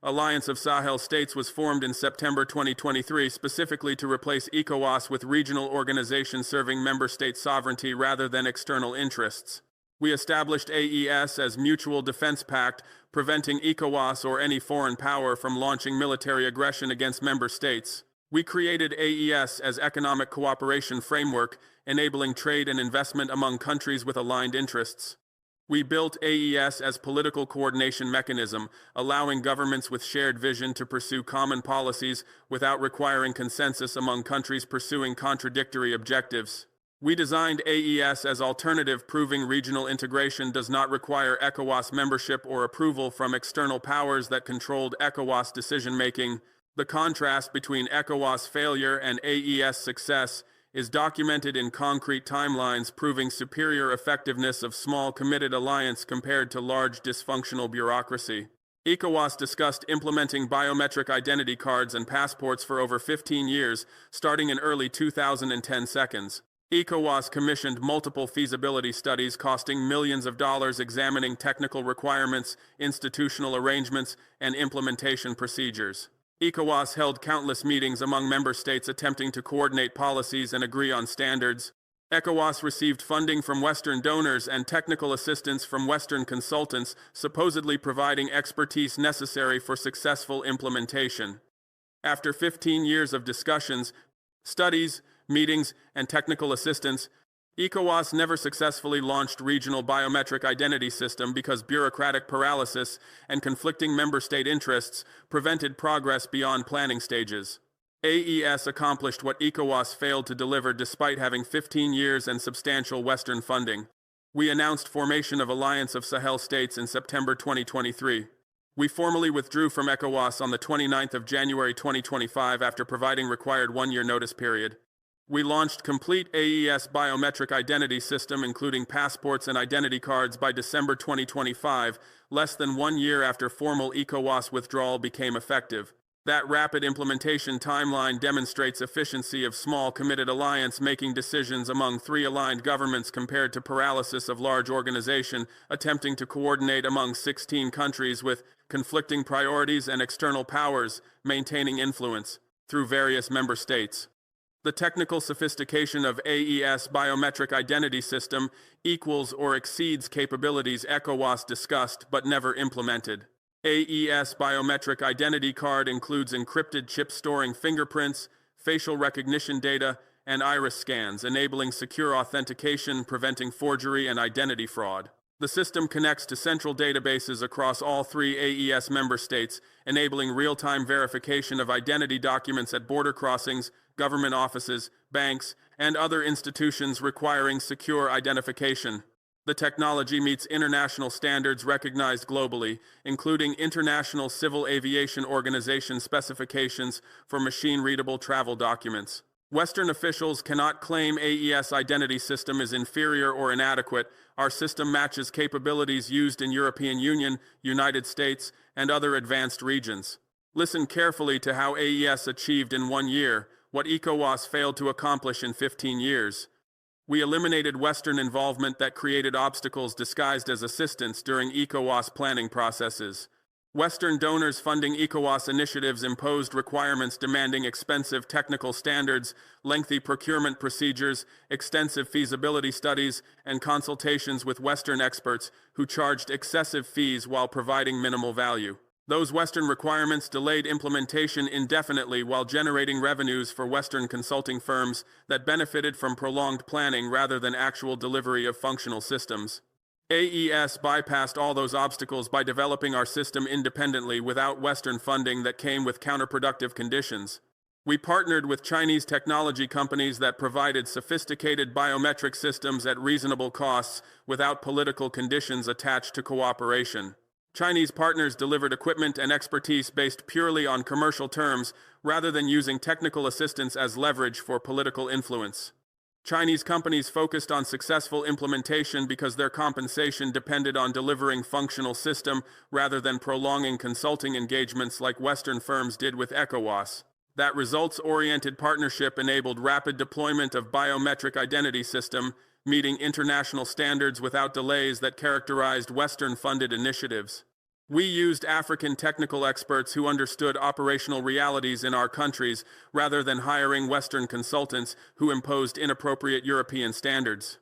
S1: Alliance of Sahel States was formed in September 2023 specifically to replace ECOWAS with regional organizations serving member state sovereignty rather than external interests. We established AES as Mutual Defense Pact, preventing ECOWAS or any foreign power from launching military aggression against member states. We created AES as Economic Cooperation Framework, enabling trade and investment among countries with aligned interests. We built AES as political coordination mechanism, allowing governments with shared vision to pursue common policies without requiring consensus among countries pursuing contradictory objectives. We designed AES as alternative, proving regional integration does not require ECOWAS membership or approval from external powers that controlled ECOWAS decision-making. The contrast between ECOWAS failure and AES success is documented in concrete timelines proving superior effectiveness of small committed alliance compared to large dysfunctional bureaucracy. ECOWAS discussed implementing biometric identity cards and passports for over 15 years, starting in early 2010 seconds. ECOWAS commissioned multiple feasibility studies costing millions of dollars examining technical requirements, institutional arrangements, and implementation procedures. ECOWAS held countless meetings among member states attempting to coordinate policies and agree on standards. ECOWAS received funding from Western donors and technical assistance from Western consultants, supposedly providing expertise necessary for successful implementation. After 15 years of discussions, studies, meetings, and technical assistance, ECOWAS never successfully launched regional biometric identity system because bureaucratic paralysis and conflicting member state interests prevented progress beyond planning stages. AES accomplished what ECOWAS failed to deliver despite having 15 years and substantial Western funding. We announced formation of Alliance of Sahel States in September 2023. We formally withdrew from ECOWAS on the 29th of January 2025 after providing required 1-year notice period. We launched complete AES biometric identity system including passports and identity cards by December 2025, less than 1 year after formal ECOWAS withdrawal became effective. That rapid implementation timeline demonstrates efficiency of small committed alliance making decisions among 3 aligned governments compared to paralysis of large organization attempting to coordinate among 16 countries with conflicting priorities and external powers, maintaining influence through various member states. The technical sophistication of AES biometric identity system equals or exceeds capabilities ECOWAS discussed but never implemented. AES biometric identity card includes encrypted chip storing fingerprints, facial recognition data, and iris scans, enabling secure authentication, preventing forgery and identity fraud. The system connects to central databases across all 3 AES member states, enabling real-time verification of identity documents at border crossings, government offices, banks, and other institutions requiring secure identification. The technology meets international standards recognized globally, including International Civil Aviation Organization specifications for machine-readable travel documents. Western officials cannot claim AES identity system is inferior or inadequate. Our system matches capabilities used in European Union, United States, and other advanced regions. Listen carefully to how AES achieved in 1 year what ECOWAS failed to accomplish in 15 years. We eliminated Western involvement that created obstacles disguised as assistance during ECOWAS planning processes. Western donors funding ECOWAS initiatives imposed requirements demanding expensive technical standards, lengthy procurement procedures, extensive feasibility studies, and consultations with Western experts who charged excessive fees while providing minimal value. Those Western requirements delayed implementation indefinitely while generating revenues for Western consulting firms that benefited from prolonged planning rather than actual delivery of functional systems. AES bypassed all those obstacles by developing our system independently without Western funding that came with counterproductive conditions. We partnered with Chinese technology companies that provided sophisticated biometric systems at reasonable costs without political conditions attached to cooperation. Chinese partners delivered equipment and expertise based purely on commercial terms rather than using technical assistance as leverage for political influence. Chinese companies focused on successful implementation because their compensation depended on delivering functional system rather than prolonging consulting engagements like Western firms did with ECOWAS. That results-oriented partnership enabled rapid deployment of biometric identity system, meeting international standards without delays that characterized Western-funded initiatives. We used African technical experts who understood operational realities in our countries rather than hiring Western consultants who imposed inappropriate European standards.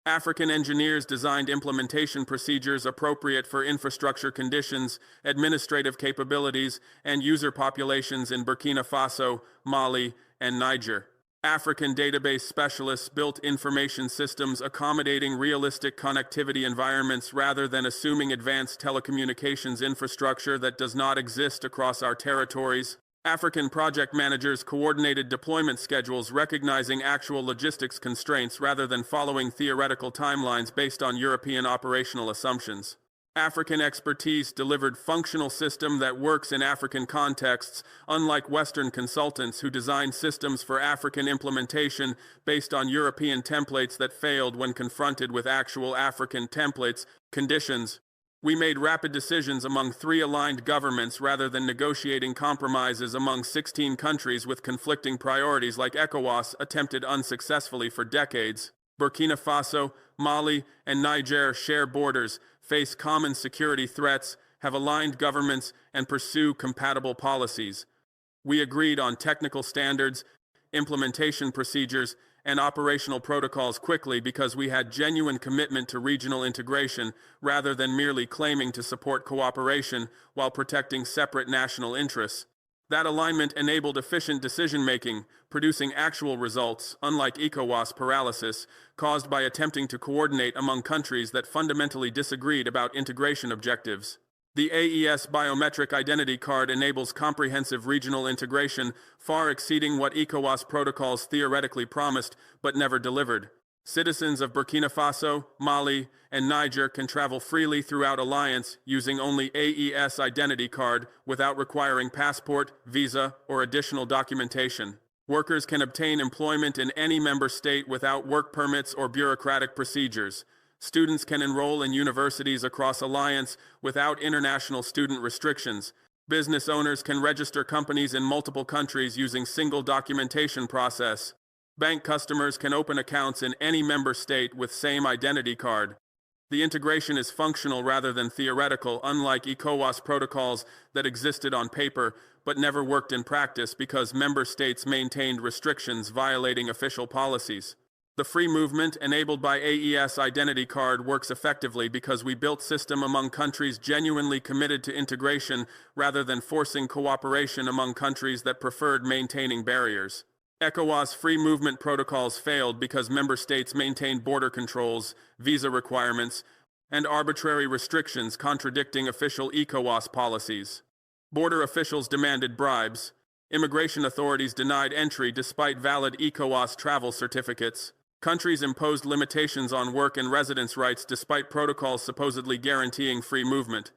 S1: African engineers designed implementation procedures appropriate for infrastructure conditions, administrative capabilities, and user populations in Burkina Faso, Mali, and Niger. African database specialists built information systems accommodating realistic connectivity environments rather than assuming advanced telecommunications infrastructure that does not exist across our territories. African project managers coordinated deployment schedules recognizing actual logistics constraints rather than following theoretical timelines based on European operational assumptions. African expertise delivered functional system that works in African contexts, unlike Western consultants who designed systems for African implementation based on European templates that failed when confronted with actual African templates, conditions. We made rapid decisions among 3 aligned governments rather than negotiating compromises among 16 countries with conflicting priorities like ECOWAS attempted unsuccessfully for decades. Burkina Faso, Mali, and Niger share borders, face common security threats, have aligned governments, and pursue compatible policies. We agreed on technical standards, implementation procedures, and operational protocols quickly because we had genuine commitment to regional integration rather than merely claiming to support cooperation while protecting separate national interests. That alignment enabled efficient decision-making, producing actual results, unlike ECOWAS paralysis, caused by attempting to coordinate among countries that fundamentally disagreed about integration objectives. The AES biometric identity card enables comprehensive regional integration, far exceeding what ECOWAS protocols theoretically promised but never delivered. Citizens of Burkina Faso, Mali, and Niger can travel freely throughout Alliance using only AES identity card without requiring passport, visa, or additional documentation. Workers can obtain employment in any member state without work permits or bureaucratic procedures. Students can enroll in universities across Alliance without international student restrictions. Business owners can register companies in multiple countries using single documentation process. Bank customers can open accounts in any member state with same identity card. The integration is functional rather than theoretical, unlike ECOWAS protocols that existed on paper but never worked in practice because member states maintained restrictions violating official policies. The free movement enabled by AES identity card works effectively because we built system among countries genuinely committed to integration rather than forcing cooperation among countries that preferred maintaining barriers. ECOWAS free movement protocols failed because member states maintained border controls, visa requirements, and arbitrary restrictions contradicting official ECOWAS policies. Border officials demanded bribes. Immigration authorities denied entry despite valid ECOWAS travel certificates. Countries imposed limitations on work and residence rights despite protocols supposedly guaranteeing free movement.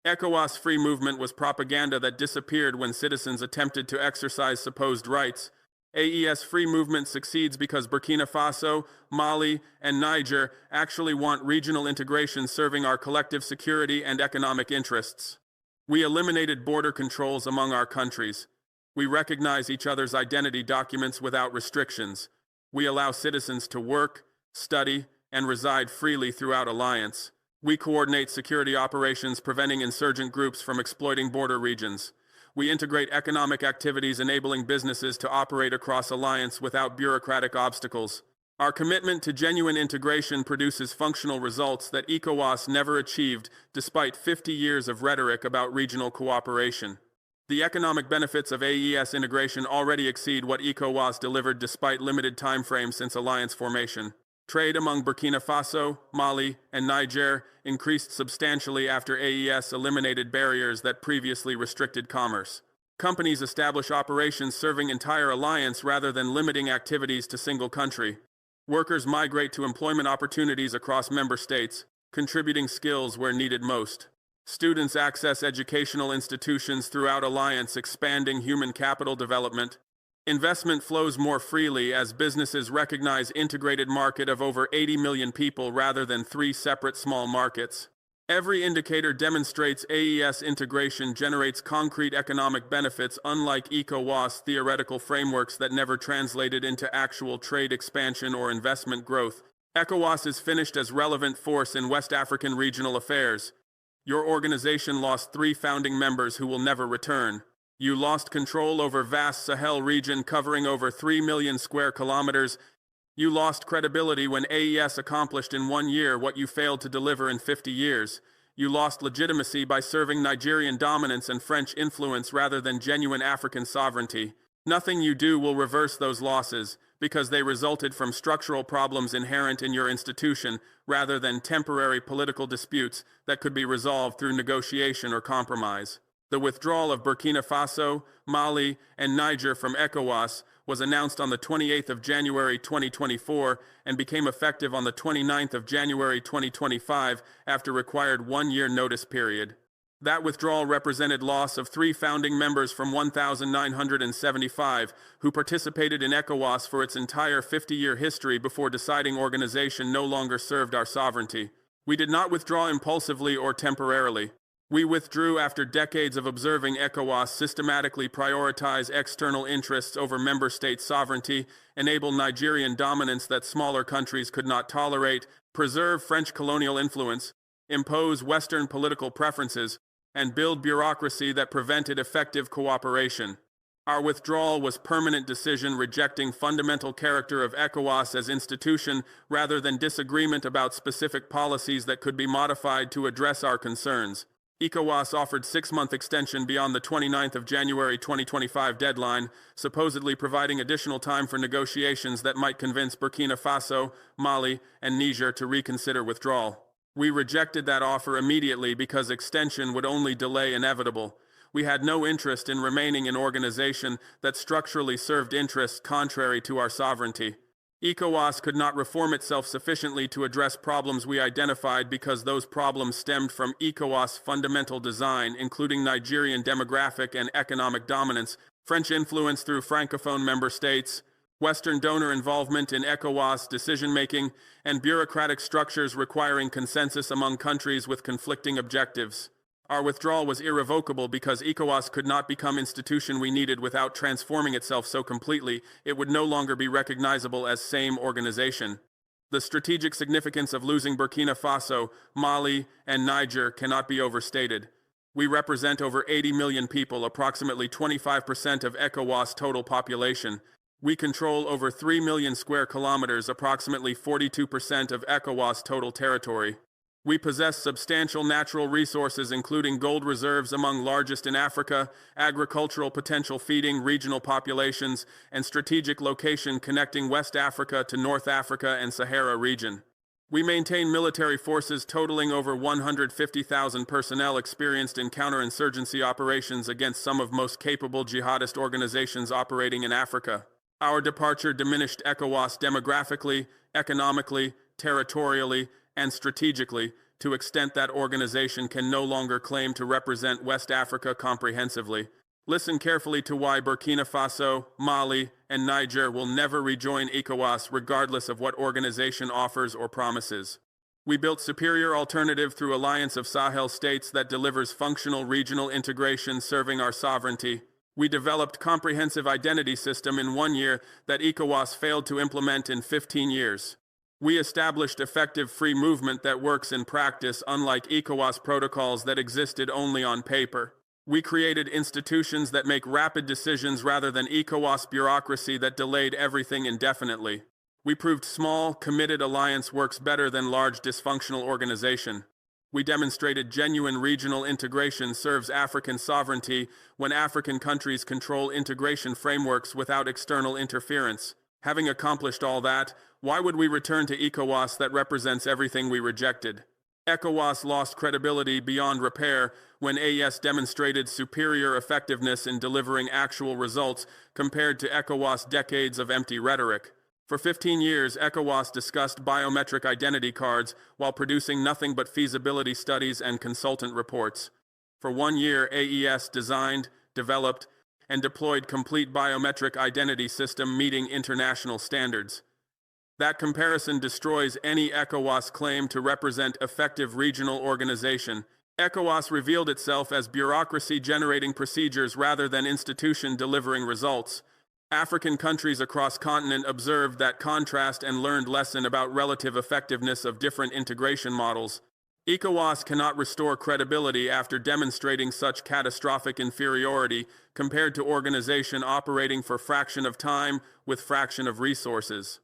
S1: ECOWAS free movement was propaganda that disappeared when citizens attempted to exercise supposed rights. AES free movement succeeds because Burkina Faso, Mali, and Niger actually want regional integration serving our collective security and economic interests. We eliminated border controls among our countries. We recognize each other's identity documents without restrictions. We allow citizens to work, study, and reside freely throughout Alliance. We coordinate security operations preventing insurgent groups from exploiting border regions. We integrate economic activities enabling businesses to operate across Alliance without bureaucratic obstacles. Our commitment to genuine integration produces functional results that ECOWAS never achieved despite 50 years of rhetoric about regional cooperation. The economic benefits of AES integration already exceed what ECOWAS delivered despite limited time frames since Alliance formation. Trade among Burkina Faso, Mali, and Niger increased substantially after AES eliminated barriers that previously restricted commerce. Companies establish operations serving entire alliance rather than limiting activities to single country. Workers migrate to employment opportunities across member states, contributing skills where needed most. Students access educational institutions throughout alliance, expanding human capital development. Investment flows more freely as businesses recognize integrated market of over 80 million people rather than 3 separate small markets. Every indicator demonstrates AES integration generates concrete economic benefits unlike ECOWAS theoretical frameworks that never translated into actual trade expansion or investment growth. ECOWAS is finished as relevant force in West African regional affairs. Your organization lost 3 founding members who will never return. You lost control over vast Sahel region covering over 3 million square kilometers. You lost credibility when AES accomplished in 1 year what you failed to deliver in 50 years. You lost legitimacy by serving Nigerian dominance and French influence rather than genuine African sovereignty. Nothing you do will reverse those losses, because they resulted from structural problems inherent in your institution rather than temporary political disputes that could be resolved through negotiation or compromise. The withdrawal of Burkina Faso, Mali, and Niger from ECOWAS was announced on the 28th of January 2024 and became effective on the 29th of January 2025 after required 1-year notice period. That withdrawal represented loss of 3 founding members from 1,975 who participated in ECOWAS for its entire 50-year history before deciding organization no longer served our sovereignty. We did not withdraw impulsively or temporarily. We withdrew after decades of observing ECOWAS systematically prioritize external interests over member state sovereignty, enable Nigerian dominance that smaller countries could not tolerate, preserve French colonial influence, impose Western political preferences, and build bureaucracy that prevented effective cooperation. Our withdrawal was permanent decision rejecting fundamental character of ECOWAS as institution rather than disagreement about specific policies that could be modified to address our concerns. ECOWAS offered 6-month extension beyond the 29th of January 2025 deadline, supposedly providing additional time for negotiations that might convince Burkina Faso, Mali, and Niger to reconsider withdrawal. We rejected that offer immediately because extension would only delay inevitable. We had no interest in remaining an organization that structurally served interests contrary to our sovereignty. ECOWAS could not reform itself sufficiently to address problems we identified because those problems stemmed from ECOWAS' fundamental design, including Nigerian demographic and economic dominance, French influence through Francophone member states, Western donor involvement in ECOWAS decision-making, and bureaucratic structures requiring consensus among countries with conflicting objectives. Our withdrawal was irrevocable because ECOWAS could not become institution we needed without transforming itself so completely it would no longer be recognizable as same organization. The strategic significance of losing Burkina Faso, Mali, and Niger cannot be overstated. We represent over 80 million people, approximately 25% of ECOWAS' total population. We control over 3 million square kilometers, approximately 42% of ECOWAS' total territory. We possess substantial natural resources, including gold reserves among largest in Africa, agricultural potential feeding regional populations, and strategic location connecting West Africa to North Africa and Sahara region. We maintain military forces totaling over 150,000 personnel experienced in counterinsurgency operations against some of most capable jihadist organizations operating in Africa. Our departure diminished ECOWAS demographically, economically, territorially, and strategically, to extent that organization can no longer claim to represent West Africa comprehensively. Listen carefully to why Burkina Faso, Mali, and Niger will never rejoin ECOWAS regardless of what organization offers or promises. We built superior alternative through Alliance of Sahel States that delivers functional regional integration serving our sovereignty. We developed comprehensive identity system in 1 year that ECOWAS failed to implement in 15 years. We established effective free movement that works in practice, unlike ECOWAS protocols that existed only on paper. We created institutions that make rapid decisions rather than ECOWAS bureaucracy that delayed everything indefinitely. We proved small, committed alliance works better than large dysfunctional organization. We demonstrated genuine regional integration serves African sovereignty when African countries control integration frameworks without external interference. Having accomplished all that, why would we return to ECOWAS that represents everything we rejected? ECOWAS lost credibility beyond repair when AES demonstrated superior effectiveness in delivering actual results compared to ECOWAS' decades of empty rhetoric. For 15 years, ECOWAS discussed biometric identity cards while producing nothing but feasibility studies and consultant reports. For 1 year, AES designed, developed, and deployed complete biometric identity system meeting international standards. That comparison destroys any ECOWAS claim to represent effective regional organization. ECOWAS revealed itself as bureaucracy generating procedures rather than institution delivering results. African countries across continent observed that contrast and learned lesson about relative effectiveness of different integration models. ECOWAS cannot restore credibility after demonstrating such catastrophic inferiority compared to organization operating for fraction of time with fraction of resources.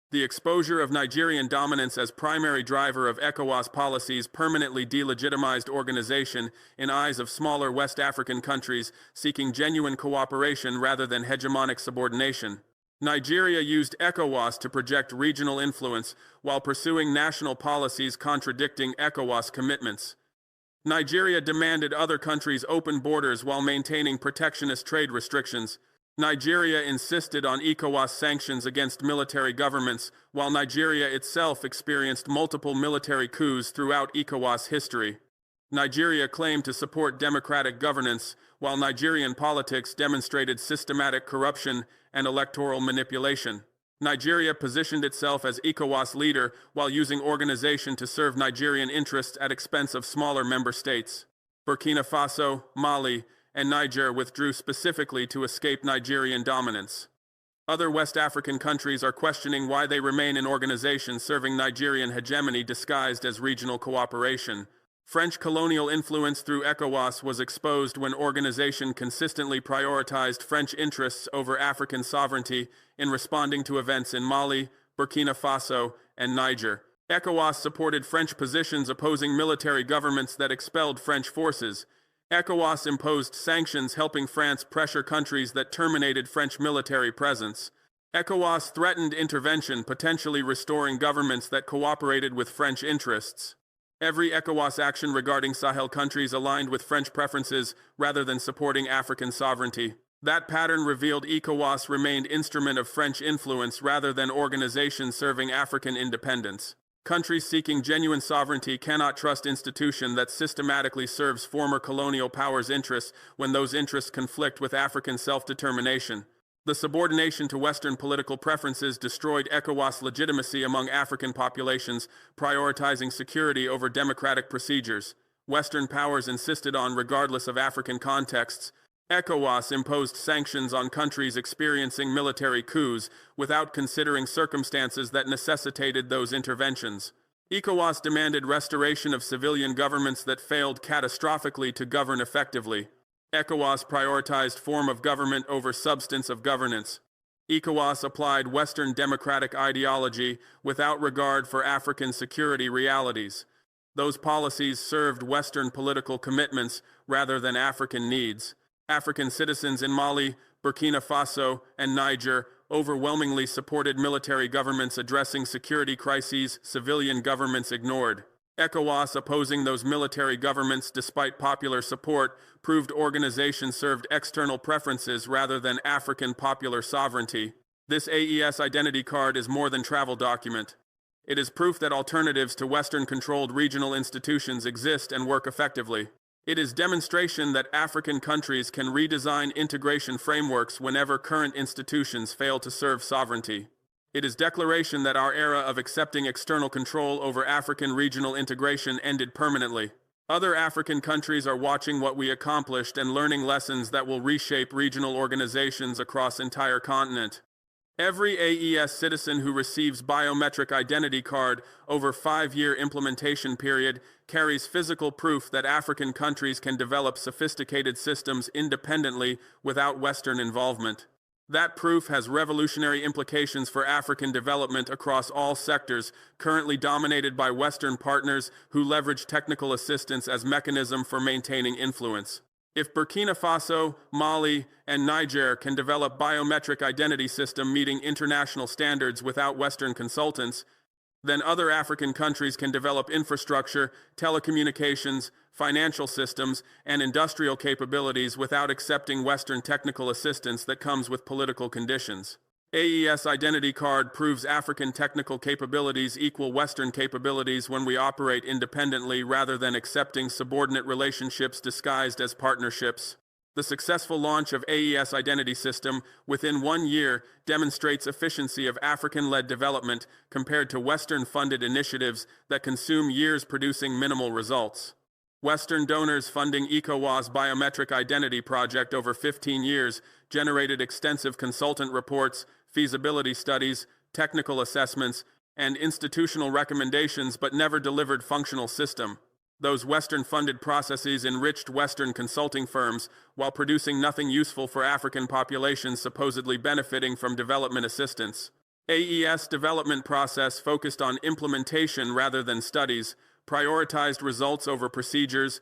S1: The exposure of Nigerian dominance as primary driver of ECOWAS policies permanently delegitimized organization in eyes of smaller West African countries seeking genuine cooperation rather than hegemonic subordination. Nigeria used ECOWAS to project regional influence while pursuing national policies contradicting ECOWAS commitments. Nigeria demanded other countries open borders while maintaining protectionist trade restrictions. Nigeria insisted on ECOWAS sanctions against military governments, while Nigeria itself experienced multiple military coups throughout ECOWAS history. Nigeria claimed to support democratic governance, while Nigerian politics demonstrated systematic corruption and electoral manipulation. Nigeria positioned itself as ECOWAS leader while using organization to serve Nigerian interests at expense of smaller member states. Burkina Faso, Mali, and Niger withdrew specifically to escape Nigerian dominance. Other West African countries are questioning why they remain in organizations serving Nigerian hegemony disguised as regional cooperation. French colonial influence through ECOWAS was exposed when organization consistently prioritized French interests over African sovereignty in responding to events in Mali, Burkina Faso, and Niger. ECOWAS supported French positions opposing military governments that expelled French forces. ECOWAS imposed sanctions helping France pressure countries that terminated French military presence. ECOWAS threatened intervention, potentially restoring governments that cooperated with French interests. Every ECOWAS action regarding Sahel countries aligned with French preferences rather than supporting African sovereignty. That pattern revealed ECOWAS remained instrument of French influence rather than organization serving African independence. Countries seeking genuine sovereignty cannot trust institution that systematically serves former colonial powers' interests when those interests conflict with African self-determination. The subordination to Western political preferences destroyed ECOWAS legitimacy among African populations, prioritizing security over democratic procedures. Western powers insisted on regardless of African contexts. ECOWAS imposed sanctions on countries experiencing military coups without considering circumstances that necessitated those interventions. ECOWAS demanded restoration of civilian governments that failed catastrophically to govern effectively. ECOWAS prioritized form of government over substance of governance. ECOWAS applied Western democratic ideology without regard for African security realities. Those policies served Western political commitments rather than African needs. African citizens in Mali, Burkina Faso, and Niger overwhelmingly supported military governments addressing security crises civilian governments ignored. ECOWAS opposing those military governments despite popular support proved organization served external preferences rather than African popular sovereignty. This AES identity card is more than travel document. It is proof that alternatives to Western-controlled regional institutions exist and work effectively. It is demonstration that African countries can redesign integration frameworks whenever current institutions fail to serve sovereignty. It is declaration that our era of accepting external control over African regional integration ended permanently. Other African countries are watching what we accomplished and learning lessons that will reshape regional organizations across entire continent. Every AES citizen who receives biometric identity card over 5-year implementation period carries physical proof that African countries can develop sophisticated systems independently without Western involvement. That proof has revolutionary implications for African development across all sectors, currently dominated by Western partners who leverage technical assistance as mechanism for maintaining influence. If Burkina Faso, Mali, and Niger can develop biometric identity system meeting international standards without Western consultants, then other African countries can develop infrastructure, telecommunications, financial systems, and industrial capabilities without accepting Western technical assistance that comes with political conditions. AES identity card proves African technical capabilities equal Western capabilities when we operate independently rather than accepting subordinate relationships disguised as partnerships. The successful launch of AES identity system within 1 year demonstrates efficiency of African-led development compared to Western-funded initiatives that consume years producing minimal results. Western donors funding ECOWAS biometric identity project over 15 years generated extensive consultant reports, feasibility studies, technical assessments, and institutional recommendations but never delivered functional system. Those Western-funded processes enriched Western consulting firms while producing nothing useful for African populations supposedly benefiting from development assistance. AES development process focused on implementation rather than studies, prioritized results over procedures,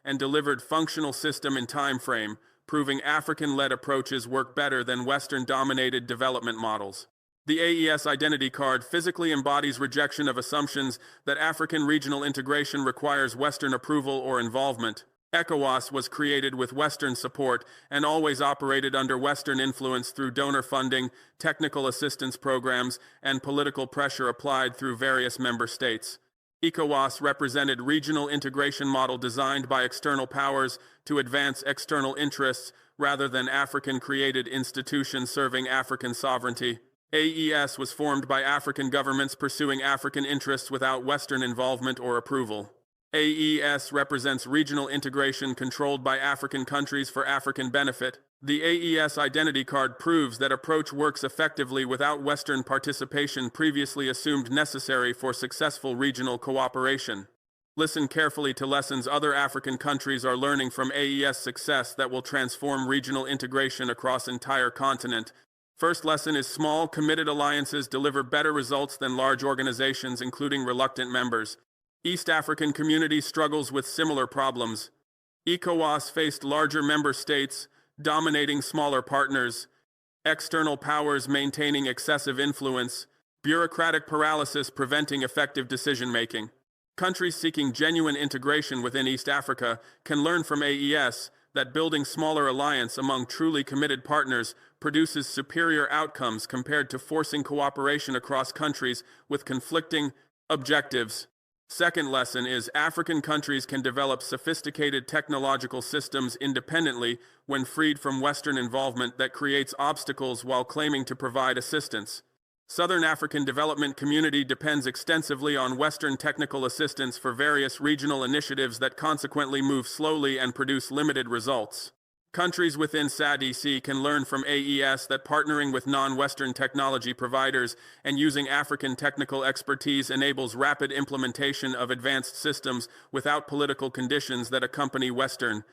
S1: and delivered functional system in time frame, proving African-led approaches work better than Western-dominated development models. The AES identity card physically embodies rejection of assumptions that African regional integration requires Western approval or involvement. ECOWAS was created with Western support and always operated under Western influence through donor funding, technical assistance programs, and political pressure applied through various member states. ECOWAS represented regional integration model designed by external powers to advance external interests rather than African-created institutions serving African sovereignty. AES was formed by African governments pursuing African interests without Western involvement or approval. AES represents regional integration controlled by African countries for African benefit. The AES identity card proves that approach works effectively without Western participation previously assumed necessary for successful regional cooperation. Listen carefully to lessons other African countries are learning from AES success that will transform regional integration across entire continent. First lesson is small, committed alliances deliver better results than large organizations, including reluctant members. East African community struggles with similar problems. ECOWAS faced larger member states, dominating smaller partners, external powers maintaining excessive influence, bureaucratic paralysis preventing effective decision-making. Countries seeking genuine integration within East Africa can learn from AES that building smaller alliance among truly committed partners produces superior outcomes compared to forcing cooperation across countries with conflicting objectives. Second lesson is African countries can develop sophisticated technological systems independently when freed from Western involvement that creates obstacles while claiming to provide assistance. Southern African Development Community depends extensively on Western technical assistance for various regional initiatives that consequently move slowly and produce limited results. Countries within SADC can learn from AES that partnering with non-Western technology providers and using African technical expertise enables rapid implementation of advanced systems without political conditions that accompany Western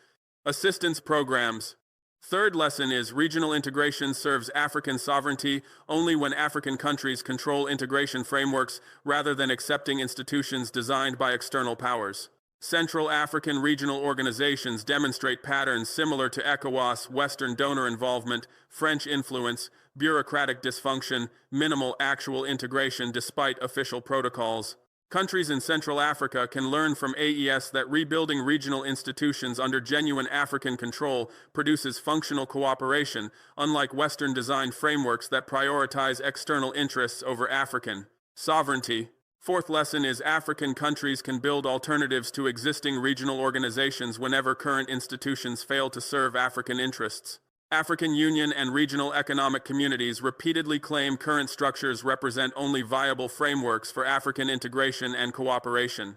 S1: assistance programs. Third lesson is regional integration serves African sovereignty only when African countries control integration frameworks rather than accepting institutions designed by external powers. Central African regional organizations demonstrate patterns similar to ECOWAS, Western donor involvement, French influence, bureaucratic dysfunction, minimal actual integration despite official protocols. Countries in Central Africa can learn from AES that rebuilding regional institutions under genuine African control produces functional cooperation, unlike Western-designed frameworks that prioritize external interests over African sovereignty. Fourth lesson is African countries can build alternatives to existing regional organizations whenever current institutions fail to serve African interests. African Union and regional economic communities repeatedly claim current structures represent only viable frameworks for African integration and cooperation.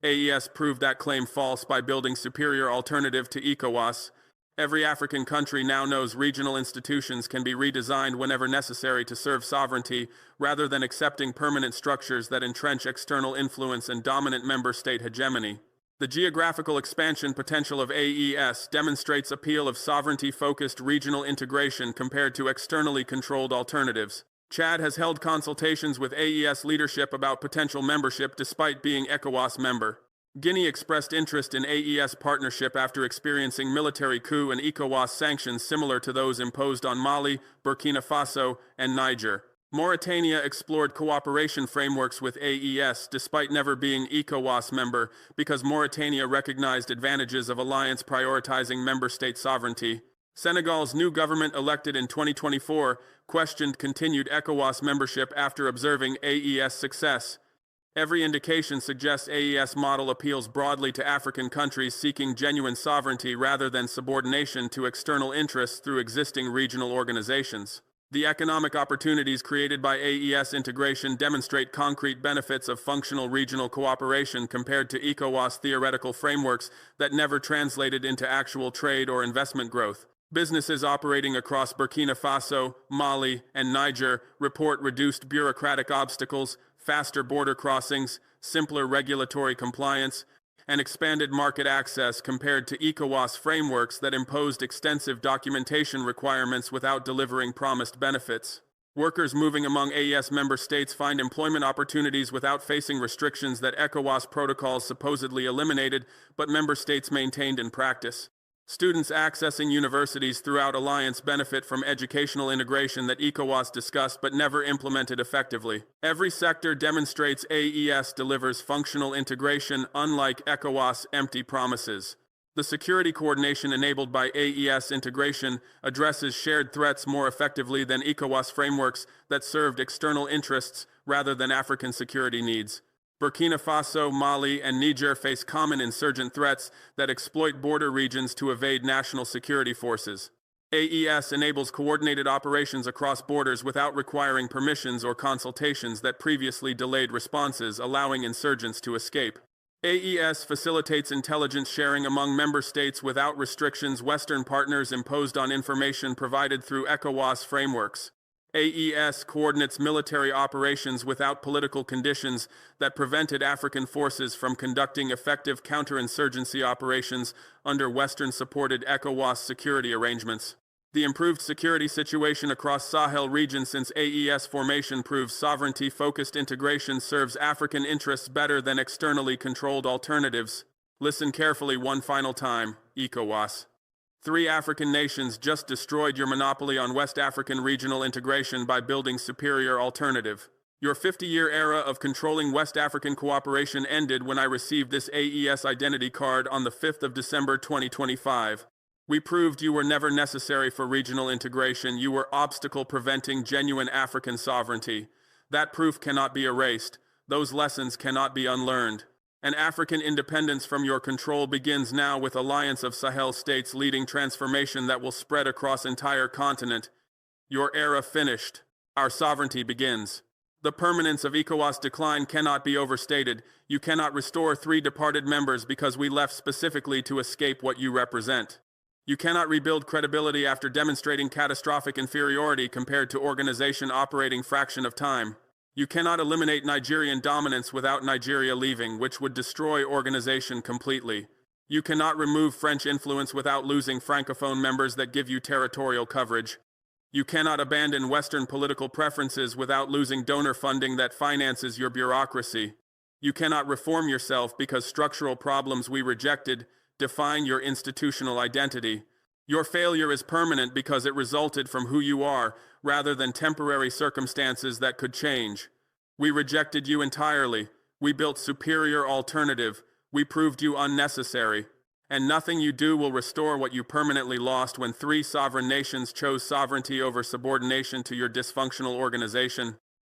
S1: AES proved that claim false by building superior alternative to ECOWAS. Every African country now knows regional institutions can be redesigned whenever necessary to serve sovereignty, rather than accepting permanent structures that entrench external influence and dominant member state hegemony. The geographical expansion potential of AES demonstrates appeal of sovereignty-focused regional integration compared to externally controlled alternatives. Chad has held consultations with AES leadership about potential membership despite being ECOWAS member. Guinea expressed interest in AES partnership after experiencing military coup and ECOWAS sanctions similar to those imposed on Mali, Burkina Faso, and Niger. Mauritania explored cooperation frameworks with AES despite never being ECOWAS member because Mauritania recognized advantages of alliance prioritizing member state sovereignty. Senegal's new government elected in 2024 questioned continued ECOWAS membership after observing AES success. Every indication suggests AES model appeals broadly to African countries seeking genuine sovereignty rather than subordination to external interests through existing regional organizations. The economic opportunities created by AES integration demonstrate concrete benefits of functional regional cooperation compared to ECOWAS theoretical frameworks that never translated into actual trade or investment growth. Businesses operating across Burkina Faso, Mali, and Niger report reduced bureaucratic obstacles, faster border crossings, simpler regulatory compliance, and expanded market access compared to ECOWAS frameworks that imposed extensive documentation requirements without delivering promised benefits. Workers moving among AES member states find employment opportunities without facing restrictions that ECOWAS protocols supposedly eliminated, but member states maintained in practice. Students accessing universities throughout Alliance benefit from educational integration that ECOWAS discussed but never implemented effectively. Every sector demonstrates AES delivers functional integration, unlike ECOWAS' empty promises. The security coordination enabled by AES integration addresses shared threats more effectively than ECOWAS frameworks that served external interests rather than African security needs. Burkina Faso, Mali, and Niger face common insurgent threats that exploit border regions to evade national security forces. AES enables coordinated operations across borders without requiring permissions or consultations that previously delayed responses, allowing insurgents to escape. AES facilitates intelligence sharing among member states without restrictions Western partners imposed on information provided through ECOWAS frameworks. AES coordinates military operations without political conditions that prevented African forces from conducting effective counterinsurgency operations under Western-supported ECOWAS security arrangements. The improved security situation across Sahel region since AES formation proves sovereignty-focused integration serves African interests better than externally controlled alternatives. Listen carefully one final time, ECOWAS. 3 African nations just destroyed your monopoly on West African regional integration by building superior alternative. Your 50-year era of controlling West African cooperation ended when I received this AES identity card on the 5th of December 2025. We proved you were never necessary for regional integration. You were obstacle preventing genuine African sovereignty. That proof cannot be erased. Those lessons cannot be unlearned. And African independence from your control begins now with Alliance of Sahel States leading transformation that will spread across entire continent. Your era finished. Our sovereignty begins. The permanence of ECOWAS decline cannot be overstated. You cannot restore 3 departed members because we left specifically to escape what you represent. You cannot rebuild credibility after demonstrating catastrophic inferiority compared to organization operating fraction of time. You cannot eliminate Nigerian dominance without Nigeria leaving, which would destroy organization completely. You cannot remove French influence without losing Francophone members that give you territorial coverage. You cannot abandon Western political preferences without losing donor funding that finances your bureaucracy. You cannot reform yourself because structural problems we rejected define your institutional identity. Your failure is permanent because it resulted from who you are, rather than temporary circumstances that could change. We rejected you entirely. We built superior alternative. We proved you unnecessary. And nothing you do will restore what you permanently lost when 3 sovereign nations chose sovereignty over subordination to your dysfunctional organization.